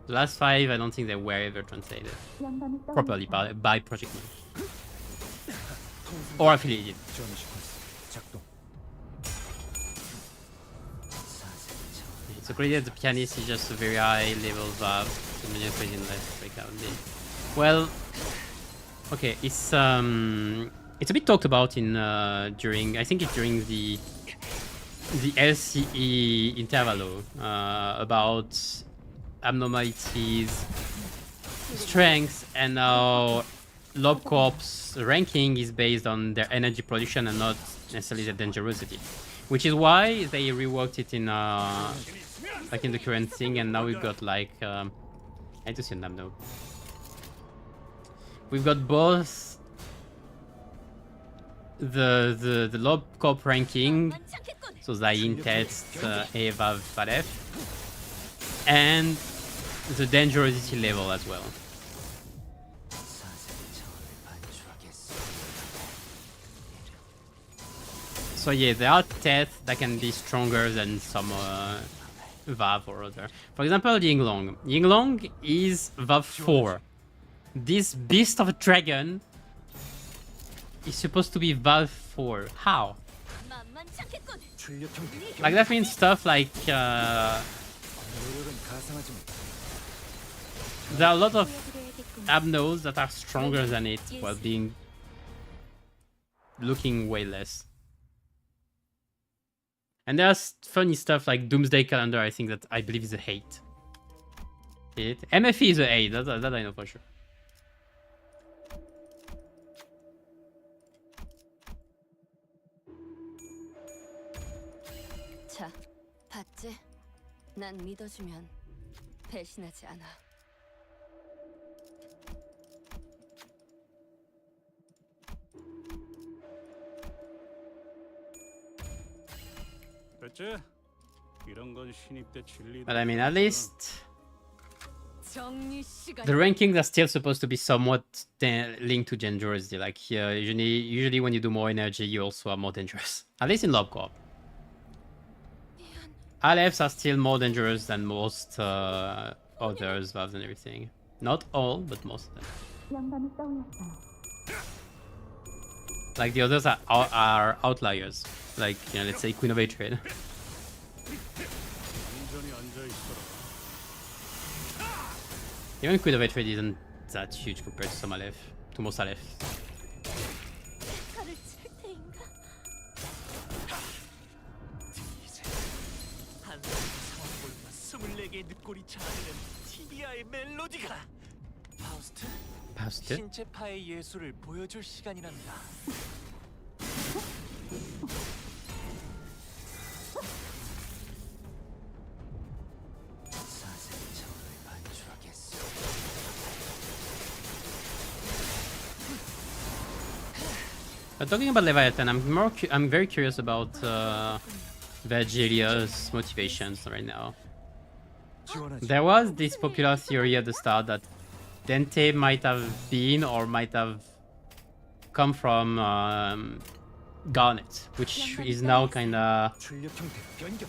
The last 5, I don't think they were ever translated properly by Project Moon or affiliated. 지원의 시퀀스 작동. It's so crazy that the pianist is just a very high level valve. Well, okay, it's a bit talked about in during, I think it's during the LCE intervalo about abnormalities, strengths, and now Lob Corp's ranking is based on their energy production and not necessarily their dangerosity, which is why they reworked it in like in the current thing, and now we've got like I need to see them now. We've got both the Lob Corp ranking, so Zain, Test, Eva, Valef, and the dangerosity level as well. So yeah, there are tests that can be stronger than some Valve or other. For example, Yinglong. Yinglong is Valve 4. This beast of a dragon is supposed to be Valve 4. How? Like that means stuff like there are a lot of abnos that are stronger than it while being looking way less. And there's funny stuff like Doomsday Calendar, I think that I believe is a hate. MFE is a hate, that I know for sure. 자, 봤지? 난 믿어주면 배신하지 않아. 됐지? 이런 건 신입 때 진리. But I mean, at least The rankings are still supposed to be somewhat linked to dangerousity. Like usually when you do more energy, you also are more dangerous. At least in Lob Corp. Alephs are still more dangerous than most others, valves and everything. Not all, but most of them. Like the others are outliers. Like, you know, let's say Queen of Hatred. 온전히 앉아 있어라. Even Queen of Hatred isn't that huge compared to some Aleph. To most Aleph. 칼을 칠 테인가? 한 상황볼과 24개의 늑골이 자아내는 TBI의 멜로디가 파우스트? Past 신체파의 예술을 보여줄 시간이란다. 사색 차원을 반출하겠어. But talking about Leviathan, I'm very curious about Virgilia's motivations right now. 지원하지. There was this popular theory at the start that Dente might have been or might have come from Garnet, which is now kinda... 출력 형태 변경.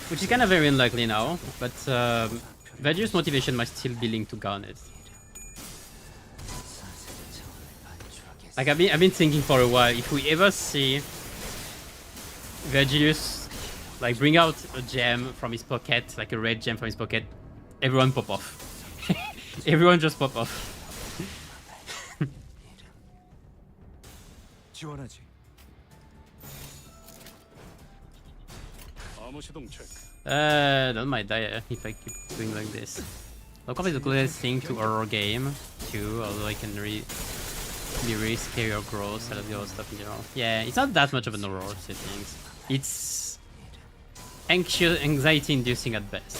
Which is kinda very unlikely now, but Virgilia's motivation might still be linked to Garnet. Like I've been thinking for a while, if we ever see Virgilius like bring out a gem from his pocket, like a red gem from his pocket, everyone pop off. Everyone just pop off. 지원하지. 암호 시동 체크. That might die if I keep doing like this. Lockup is the closest thing to horror game too, although I can be really scary or gross. I love the other stuff in general. Yeah, it's not that much of an horror settings. It's anxiety-inducing at best.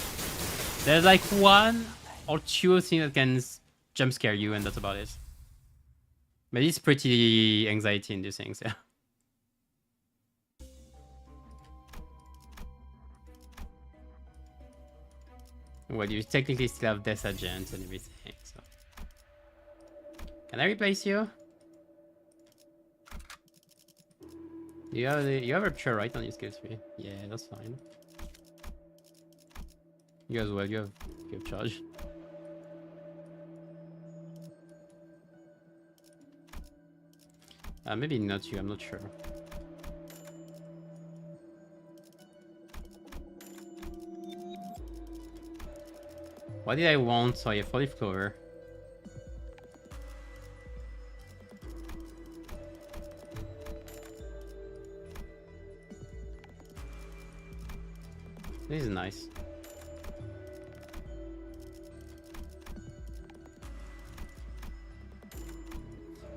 There's like one or two things that can jump scare you, and that's about it. But it's pretty anxiety-inducing, so. Well, you technically still have Death Agent and everything, so. Can I replace you? You have Rupture right on your skill tree. Yeah, that's fine. You as well, you have charge. Maybe not you, I'm not sure. What did I want? So I have 40 Clover. This is nice.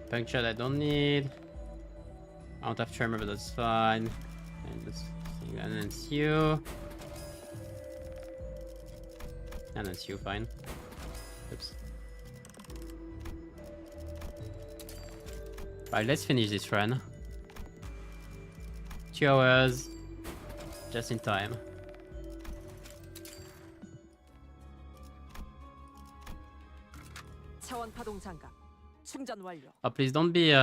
Puncture I don't need. I don't have Tremor, but that's fine. And let's see, and then it's you. And it's you, fine. Oops. Right, let's finish this run. 2 hours. Just in time. 차원 파동 장갑 충전 완료. Oh, please don't be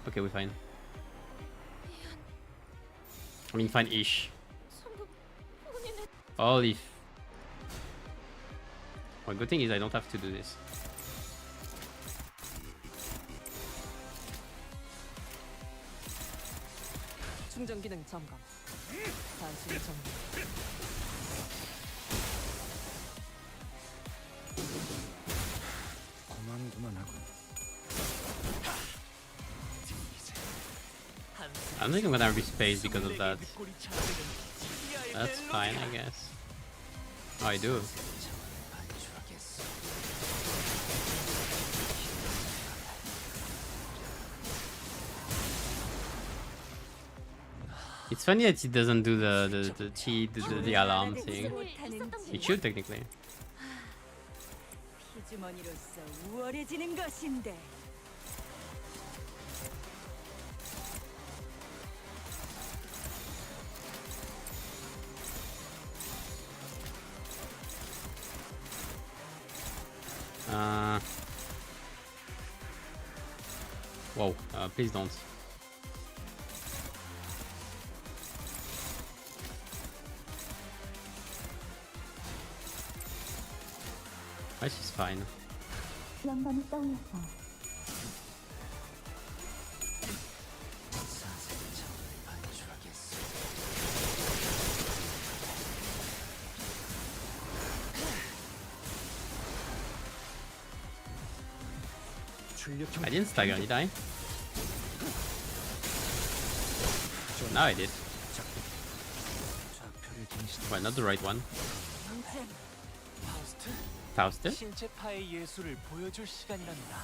okay, we're fine. I mean, fine-ish. 성급 본인의 Holy well, good thing is I don't have to do this. 충전 기능 점검. 단순히 점검. 고만고만하군. I don't think I'm gonna respace because of that. That's fine, I guess. Oh, I do. It's funny that it doesn't do the alarm thing. It should technically. 피주머니로서 우월해지는 것인데. Whoa, please don't. This is fine. 영감이 떠올랐어. 출력형 I didn't stagger, did I? No, I did. 좌표를 갱신. Well, not the right one. 파우스트, Faust? 신체파의 예술을 보여줄 시간이란다.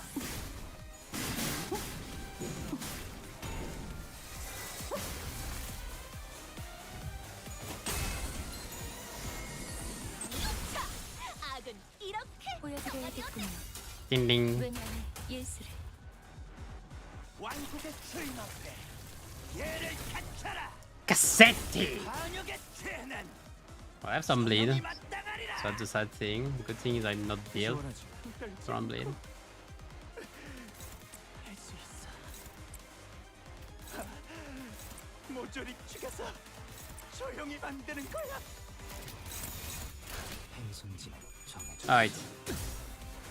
악은 이렇게 보여드려야겠군요. Ding ding. 왜냐면 예술을 왕국의 주인 앞에 예를 갖춰라. Cassetti! 반역의 죄는 I have some bleed, so 마땅하리라. that's the sad thing. The good thing is I'm not built 지원하지. from bleed. 할 수 있어. 모조리 죽여서 조용히 만드는 거야. 행선지 정해져. Alright.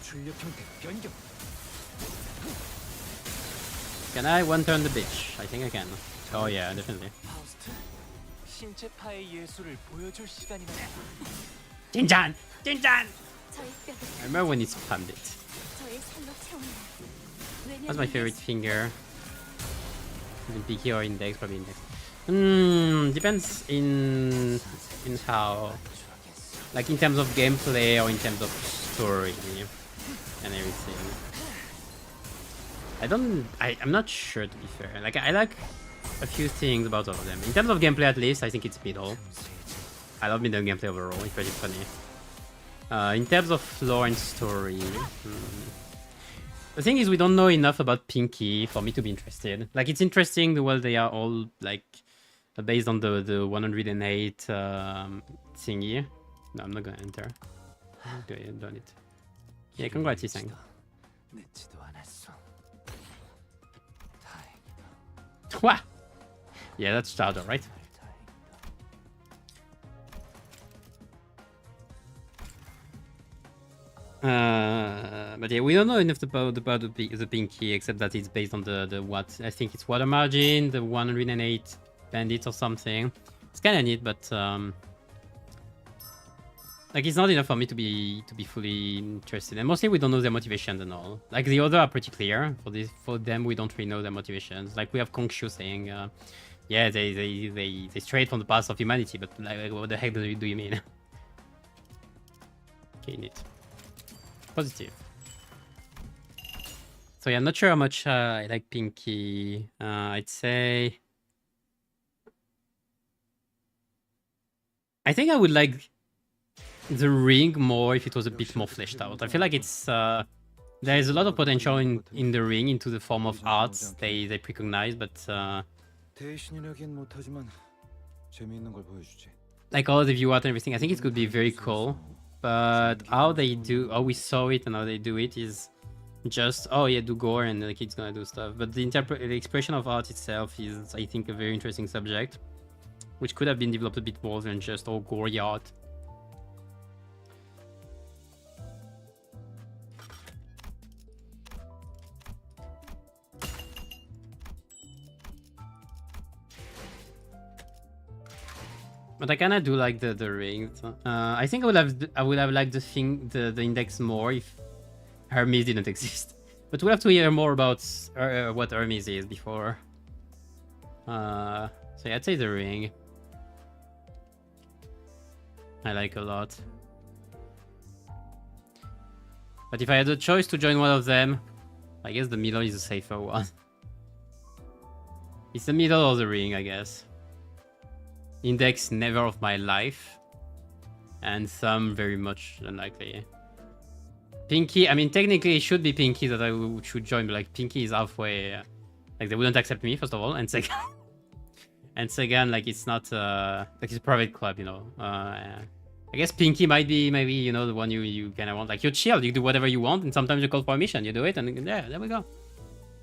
출력 형태 변경. Can I one turn the bitch? I think I can. Oh yeah, definitely. 파우스트, 신체파의 예술을 보여줄 시간이란다. Jinjan! Jinjan! 저의 뼈를 I remember when he spammed it. 저의 살로 채운다. That's my favorite finger. In PK or index, probably index. Depends in how, like in terms of gameplay or in terms of story and everything. I'm not sure, to be fair. Like I like a few things about all of them. In terms of gameplay, at least, I think it's middle. I love middle gameplay overall. It's pretty funny. In terms of lore and story, the thing is we don't know enough about Pinky for me to be interested. Like it's interesting the way they are all like based on the 108 thingy. No, I'm not gonna enter. Done it. Yeah, congrats, Isang. 늦지도 않았어. 다행이다. Wah! Yeah, that's Chowder, right? But yeah, we don't know enough about the Pinky except that it's based on the what I think it's water margin, the 108 bandits or something. It's kind of neat, but like it's not enough for me to be fully interested. And mostly we don't know their motivations and all. Like the other are pretty clear. For them we don't really know their motivations. Like we have Kongshu saying, yeah, they strayed from the path of humanity, but like what the heck do you mean? Okay, neat. Positive. So yeah, I'm not sure how much I like Pinky. I'd say I think I would like the ring more if it was a bit more fleshed out. I feel like it's there is a lot of potential in the ring into the form of arts they recognize, but 대신이라긴 못하지만 재미있는 걸 보여주지. like all the view art and everything, I think it could be very cool. But how we saw it and how they do it is just, oh yeah, do gore and the kid's gonna do stuff. But the expression of art itself is, I think, a very interesting subject, which could have been developed a bit more than just all gory art. But I kinda do like the rings. I think I would have liked the index more if Hermes didn't exist. But we'll have to hear more about what Hermes is before. So yeah, I'd say the ring. I like a lot. But if I had a choice to join one of them, I guess the middle is a safer one. It's the middle or the ring, I guess. Index, never of my life. And some very much unlikely. Pinky, I mean, technically it should be Pinky that I should join, but like Pinky is halfway. Like they wouldn't accept me, first of all, and second, like it's not like it's a private club, you know. I guess Pinky might be maybe, you know, the one you kind of want. Like, you're chill, you do whatever you want, and sometimes you call for a mission, you do it, and yeah, there we go.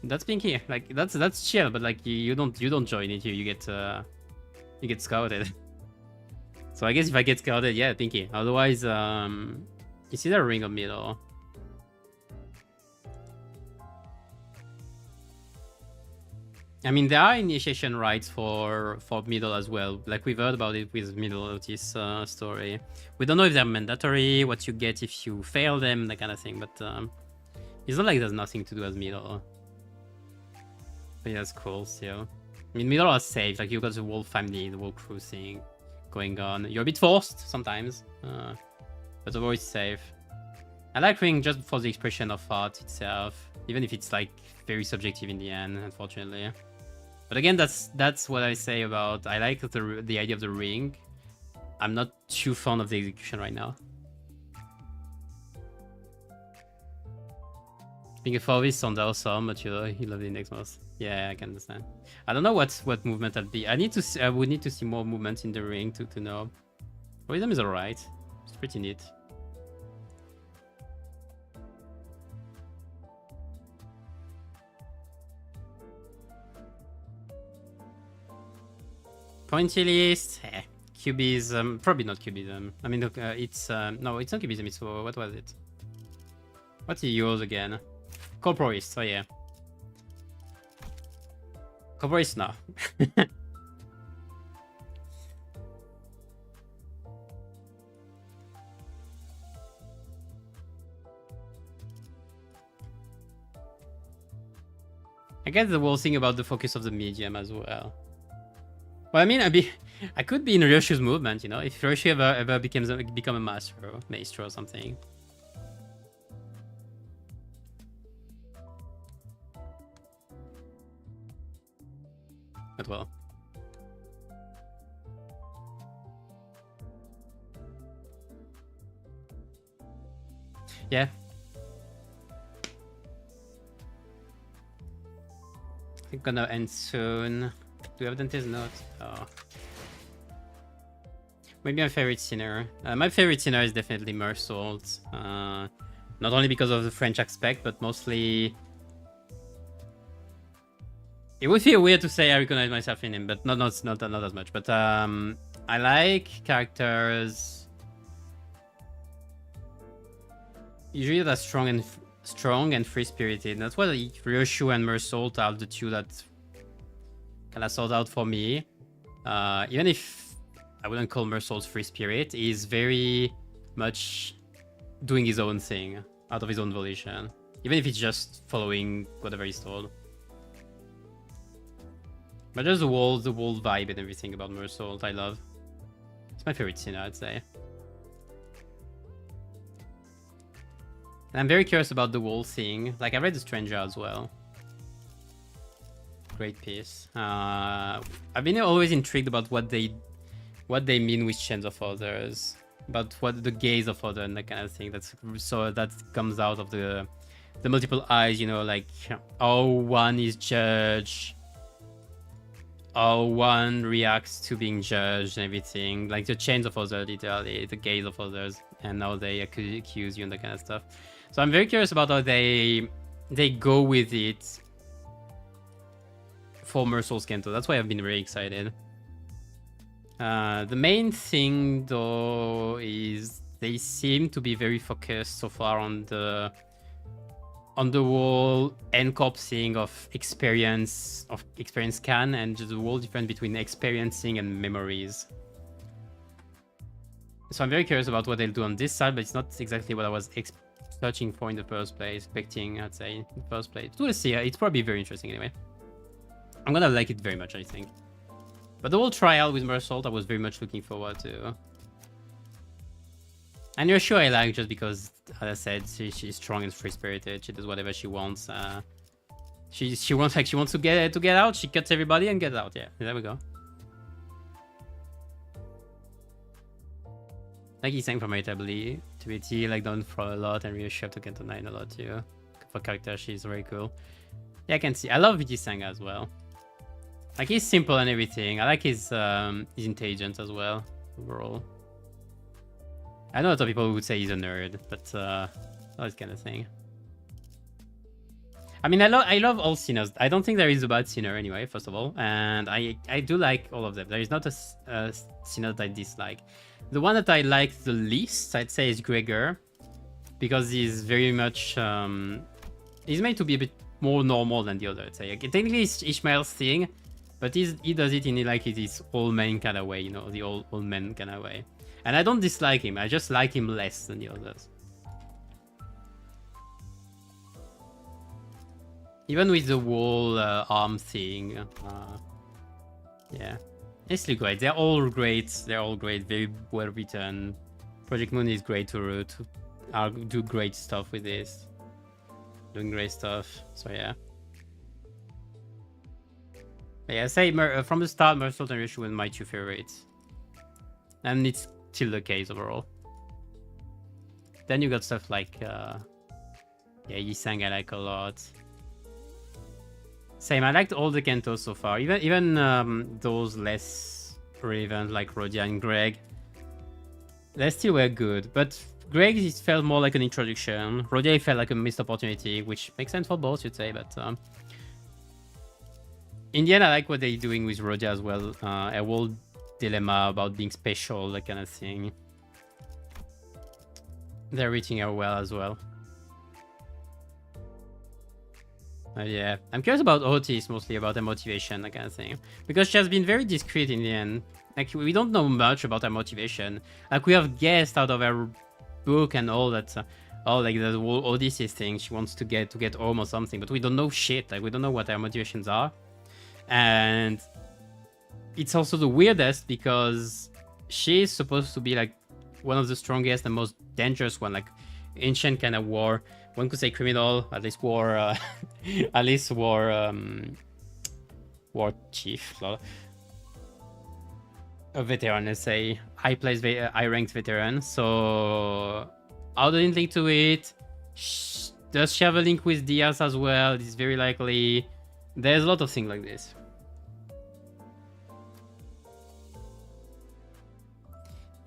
That's Pinky. Like, that's chill, but like you don't join it, you get scouted. So I guess if I get scouted, yeah, Pinky. Otherwise, it's either ring or middle. I mean, there are initiation rites for middle as well. Like, we've heard about it with middle of this story. We don't know if they're mandatory, what you get if you fail them, that kind of thing. But it's not like there's nothing to do as middle. But yeah, that's cool still. I mean, middle are safe. Like, you've got the whole family, the whole crew thing going on. You're a bit forced sometimes, but always safe. I like ring just for the expression of art itself, even if it's like very subjective in the end, unfortunately. But again, that's what I say about, I like the idea of the ring. I'm not too fond of the execution right now. Being a Furby sounds awesome, but you love the index most. Yeah, I can understand. I don't know what movement I'd be. I would need to see more movement in the ring to know. Rhythm is alright. It's pretty neat. Pointy list. Cubism. Probably not cubism. I mean, it's no, it's not cubism. It's what was it? What's he use again? Corporist. Oh yeah. Corporist now. I guess the whole thing about the focus of the medium as well. Well, I mean, I could be in Ryoshu's movement, you know, if Ryoshu ever become a maestro or something. But well. Yeah. I think gonna end soon. Do we have Dante's Note? Oh. Maybe my favorite sinner. My favorite sinner is definitely Mersault. Not only because of the French aspect, but mostly... It would feel weird to say I recognize myself in him, but not as much. But I like characters usually that strong and free-spirited. That's why Ryoshu and Mersault are the two that kind of sort out for me. Even if I wouldn't call Mersault's free spirit, he's very much doing his own thing out of his own volition, even if it's just following whatever he's told. But there's the whole vibe and everything about Mersault I love. It's my favorite sinner, I'd say. And I'm very curious about the whole thing. Like, I read The Stranger as well. Great piece. I've been always intrigued about what they mean with chains of others, about what the gaze of others and that kind of thing. That comes out of the multiple eyes, you know, like how one is judged, how one reacts to being judged and everything. Like the chains of others, literally, the gaze of others, and how they accuse you and that kind of stuff. So I'm very curious about how they go with it for Mersault's Kento. That's why I've been very excited. The main thing though is they seem to be very focused so far on the whole NCorp thing of experience scan, and just the whole difference between experiencing and memories. So I'm very curious about what they'll do on this side, but it's not exactly what I was searching for in the first place, expecting, I'd say, in the first place. We'll see. It's probably very interesting anyway. I'm gonna like it very much, I think. But the whole trial with Mersault, I was very much looking forward to. And you're sure I like just because, as I said, she's strong and free-spirited. She does whatever she wants. She wants to get out. She cuts everybody and gets out. Yeah, there we go. Like he's saying for my ability, like don't throw a lot and really shove to Kento 9 a lot too. For character, she's very cool. Yeah, I can see. I love VG Sang as well. Like he's simple and everything. I like his intelligence as well overall. I know a lot of people would say he's a nerd, but that kind of thing. I mean, I love all sinners. I don't think there is a bad sinner anyway, first of all, and I do like all of them. There is not a sinner that I dislike. The one that I like the least, I'd say, is Gregor, because he's very much he's made to be a bit more normal than the other. I'd say technically it's Ishmael's thing, but he does it in like his old man kind of way, you know, the old man kind of way. And I don't dislike him. I just like him less than the others. Even with the wall arm thing, yeah, it's still great. They're all great. They're all great. Very well written. Project Moon is great to do great stuff with this. Doing great stuff. So yeah. But yeah, I say from the start, Mersault and Rishu were my two favorites, and it's still the case overall. Then you got stuff like yeah, Yisang I like a lot. Same, I liked all the Kentos so far. Even those less relevant like Rodia and Greg. They still were good, but Greg it felt more like an introduction. Rodia felt like a missed opportunity, which makes sense for both, you'd say, but in the end, I like what they're doing with Rodia as well. A whole dilemma about being special, that kind of thing. They're reaching her well as well. Yeah, I'm curious about Otis, mostly about her motivation, that kind of thing. Because she has been very discreet in the end. Like, we don't know much about her motivation. Like, we have guessed out of her book and all that, all like the whole Odyssey thing. She wants to get home or something, but we don't know shit. Like, we don't know what her motivations are. And it's also the weirdest because she's supposed to be like one of the strongest and most dangerous one, like ancient kind of war. One could say criminal, at least war, at least war chief, a veteran, let's say, high-ranked veteran. So, how do you link to it? Does she have a link with Diaz as well? It's very likely. There's a lot of things like this.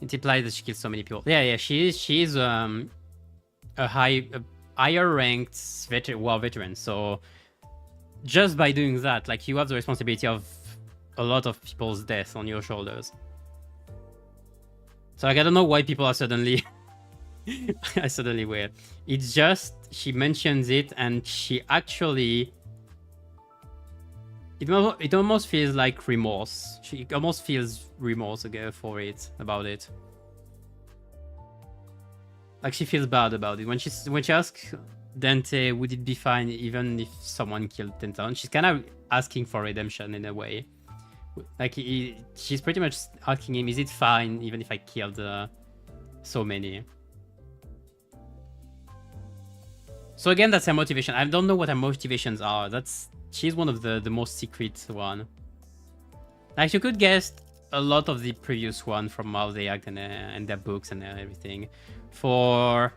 It implies that she kills so many people. Yeah, she is a higher ranked war veteran. So just by doing that, like, you have the responsibility of a lot of people's deaths on your shoulders. So like, I don't know why people are suddenly weird. It's just she mentions it and she actually. It almost feels like remorse. She almost feels remorse about it. Like, she feels bad about it. When she asks Dante, would it be fine even if someone killed 10,000? She's kind of asking for redemption in a way. Like, she's pretty much asking him, is it fine even if I killed so many? So again, that's her motivation. I don't know what her motivations are. She's one of the most secret one. Like, you could guess a lot of the previous one from how they act and their books and everything. For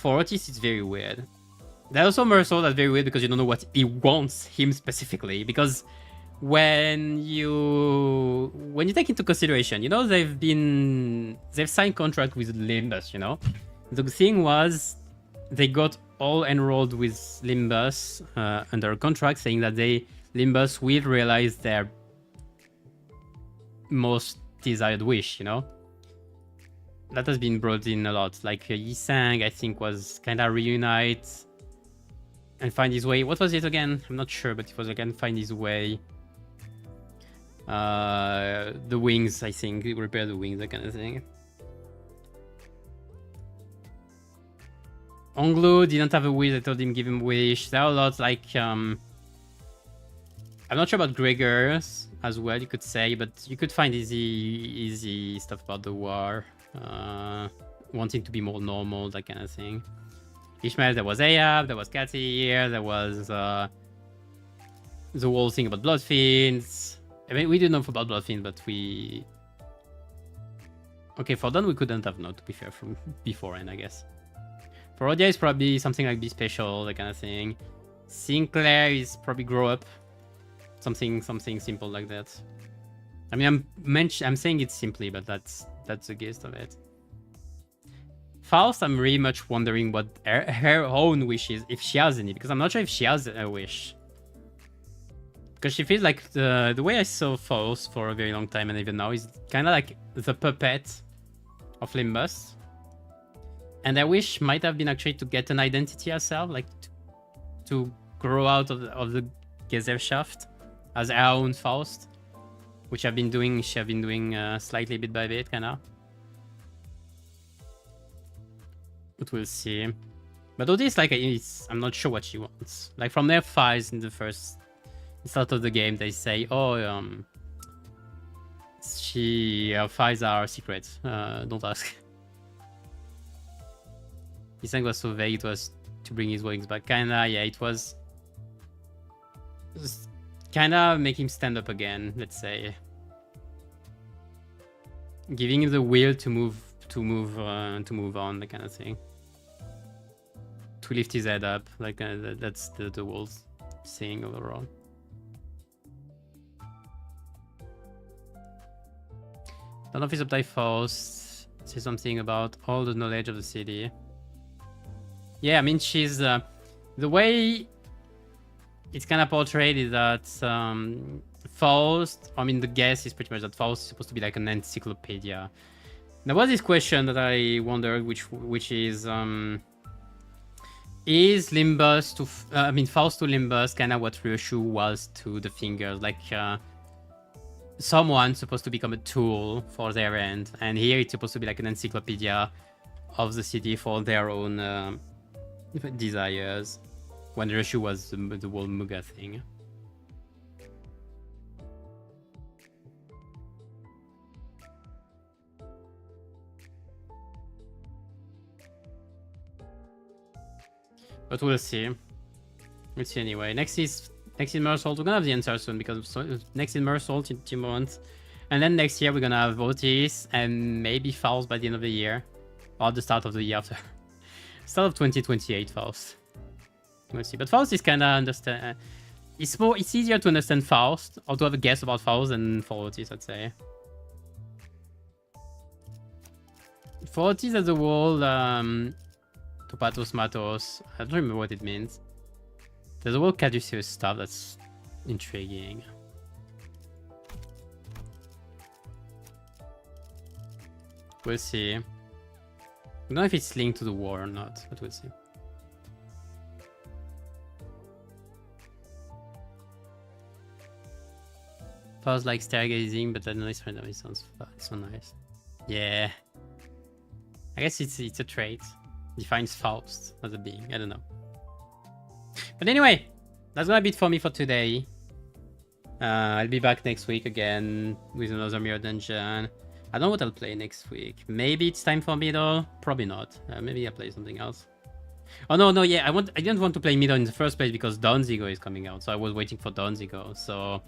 Otis, it's very weird. There's also Mersault that's very weird because you don't know what he wants him specifically. Because when you take into consideration, you know, they've signed contract with Limbus, you know. The thing was, they got all enrolled with Limbus under a contract saying that Limbus will realize their most desired wish, you know. That has been brought in a lot. Like Yisang, I think, was kind of reunite and find his way. What was it again? I'm not sure, but it was again find his way. The wings, I think, repair the wings, that kind of thing. Onglu didn't have a wish. I told him give him a wish. There are a lot like I'm not sure about Gregor's as well, you could say, but you could find easy stuff about the war, wanting to be more normal, that kind of thing. Ishmael, there was Ahab, there was Katir, there was the whole thing about Bloodfiends. I mean, we didn't know about Bloodfiends, but we. Okay, for Dawn we couldn't have known, to be fair, from beforehand, I guess. For Rodia is probably something like Be Special, that kind of thing. Sinclair is probably Grow Up. Something simple like that. I mean, I'm saying it simply, but that's the gist of it. Faust, I'm really much wondering what her own wish is, if she has any, because I'm not sure if she has a wish. Because she feels like the way I saw Faust for a very long time and even now is kind of like the puppet of Limbus. And I wish might have been actually to get an identity herself, like to grow out of the Gesellschaft as her own Faust, which I've been doing. She have been doing slightly bit by bit, kind of. But we'll see. But all this, like, I'm not sure what she wants. Like from their files in the start of the game, they say, "Oh, her files are secret. Don't ask." His thing was so vague. It was to bring his wings back. Kinda, yeah. It was just kinda make him stand up again. Let's say, giving him the will to move on, that kind of thing. To lift his head up, like that's the whole thing overall. None of his update Faust say something about all the knowledge of the city. Yeah, I mean, she's the way it's kind of portrayed is that Faust. I mean, the guess is pretty much that Faust is supposed to be like an encyclopedia. There was this question that I wondered, which is Limbus to Faust to Limbus kind of what Ryoshu was to the fingers, like someone supposed to become a tool for their end, and here it's supposed to be like an encyclopedia of the city for their own desires, when Ryoshu was the whole Muga thing. But we'll see. We'll see anyway. Next is Mersault. We're gonna have the answer soon because next is Mersault in 2 months. And then next year we're gonna have Otis and maybe Faust by the end of the year. Or the start of the year after. Start of 2028 Faust. We'll see. But Faust is kinda understand. It's easier to understand Faust or to have a guess about Faust than for Otis, I'd say. For Otis as a whole, Topatos Matos. I don't remember what it means. There's a whole Caduceus stuff that's intriguing. We'll see. I don't know if it's linked to the war or not, but we'll see. Feels like stargazing, but that noise randomly sounds so nice. Yeah. I guess it's a trait. Defines Faust as a being. I don't know. But anyway, that's gonna be it for me for today. I'll be back next week again with another mirror dungeon. I don't know what I'll play next week. Maybe it's time for Middle. Probably not. Maybe I'll play something else. Oh no, yeah. I didn't want to play Middle in the first place because Donzigo is coming out. So I was waiting for Donzigo. So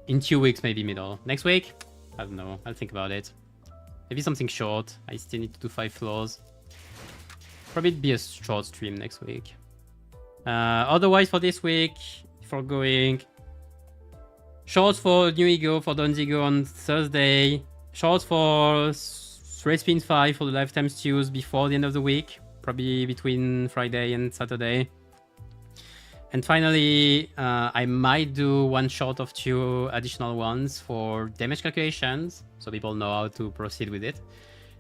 in 2 weeks, maybe Middle. Next week? I don't know. I'll think about it. Maybe something short. I still need to do 5 floors. Probably be a short stream next week. Otherwise, for this week, for going shorts for New Ego for Donzigo on Thursday, shorts for Race Spin 5 for the Lifetime Stews before the end of the week, probably between Friday and Saturday. And finally, I might do 1 short of 2 additional ones for damage calculations, so people know how to proceed with it.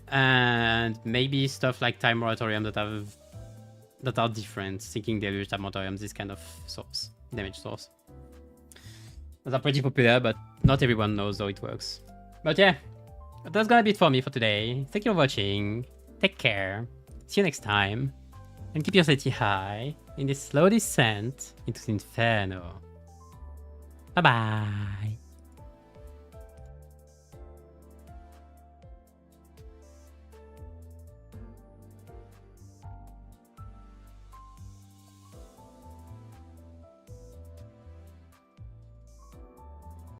And maybe stuff like Time Moratorium that are different, Sinking Deluge, Time Moratorium, this kind of source, damage source. Those are pretty popular, but not everyone knows how it works. But yeah, that's gonna be it for me for today. Thank you for watching. Take care. See you next time. And keep your sanity high in this slow descent into the inferno. Bye bye.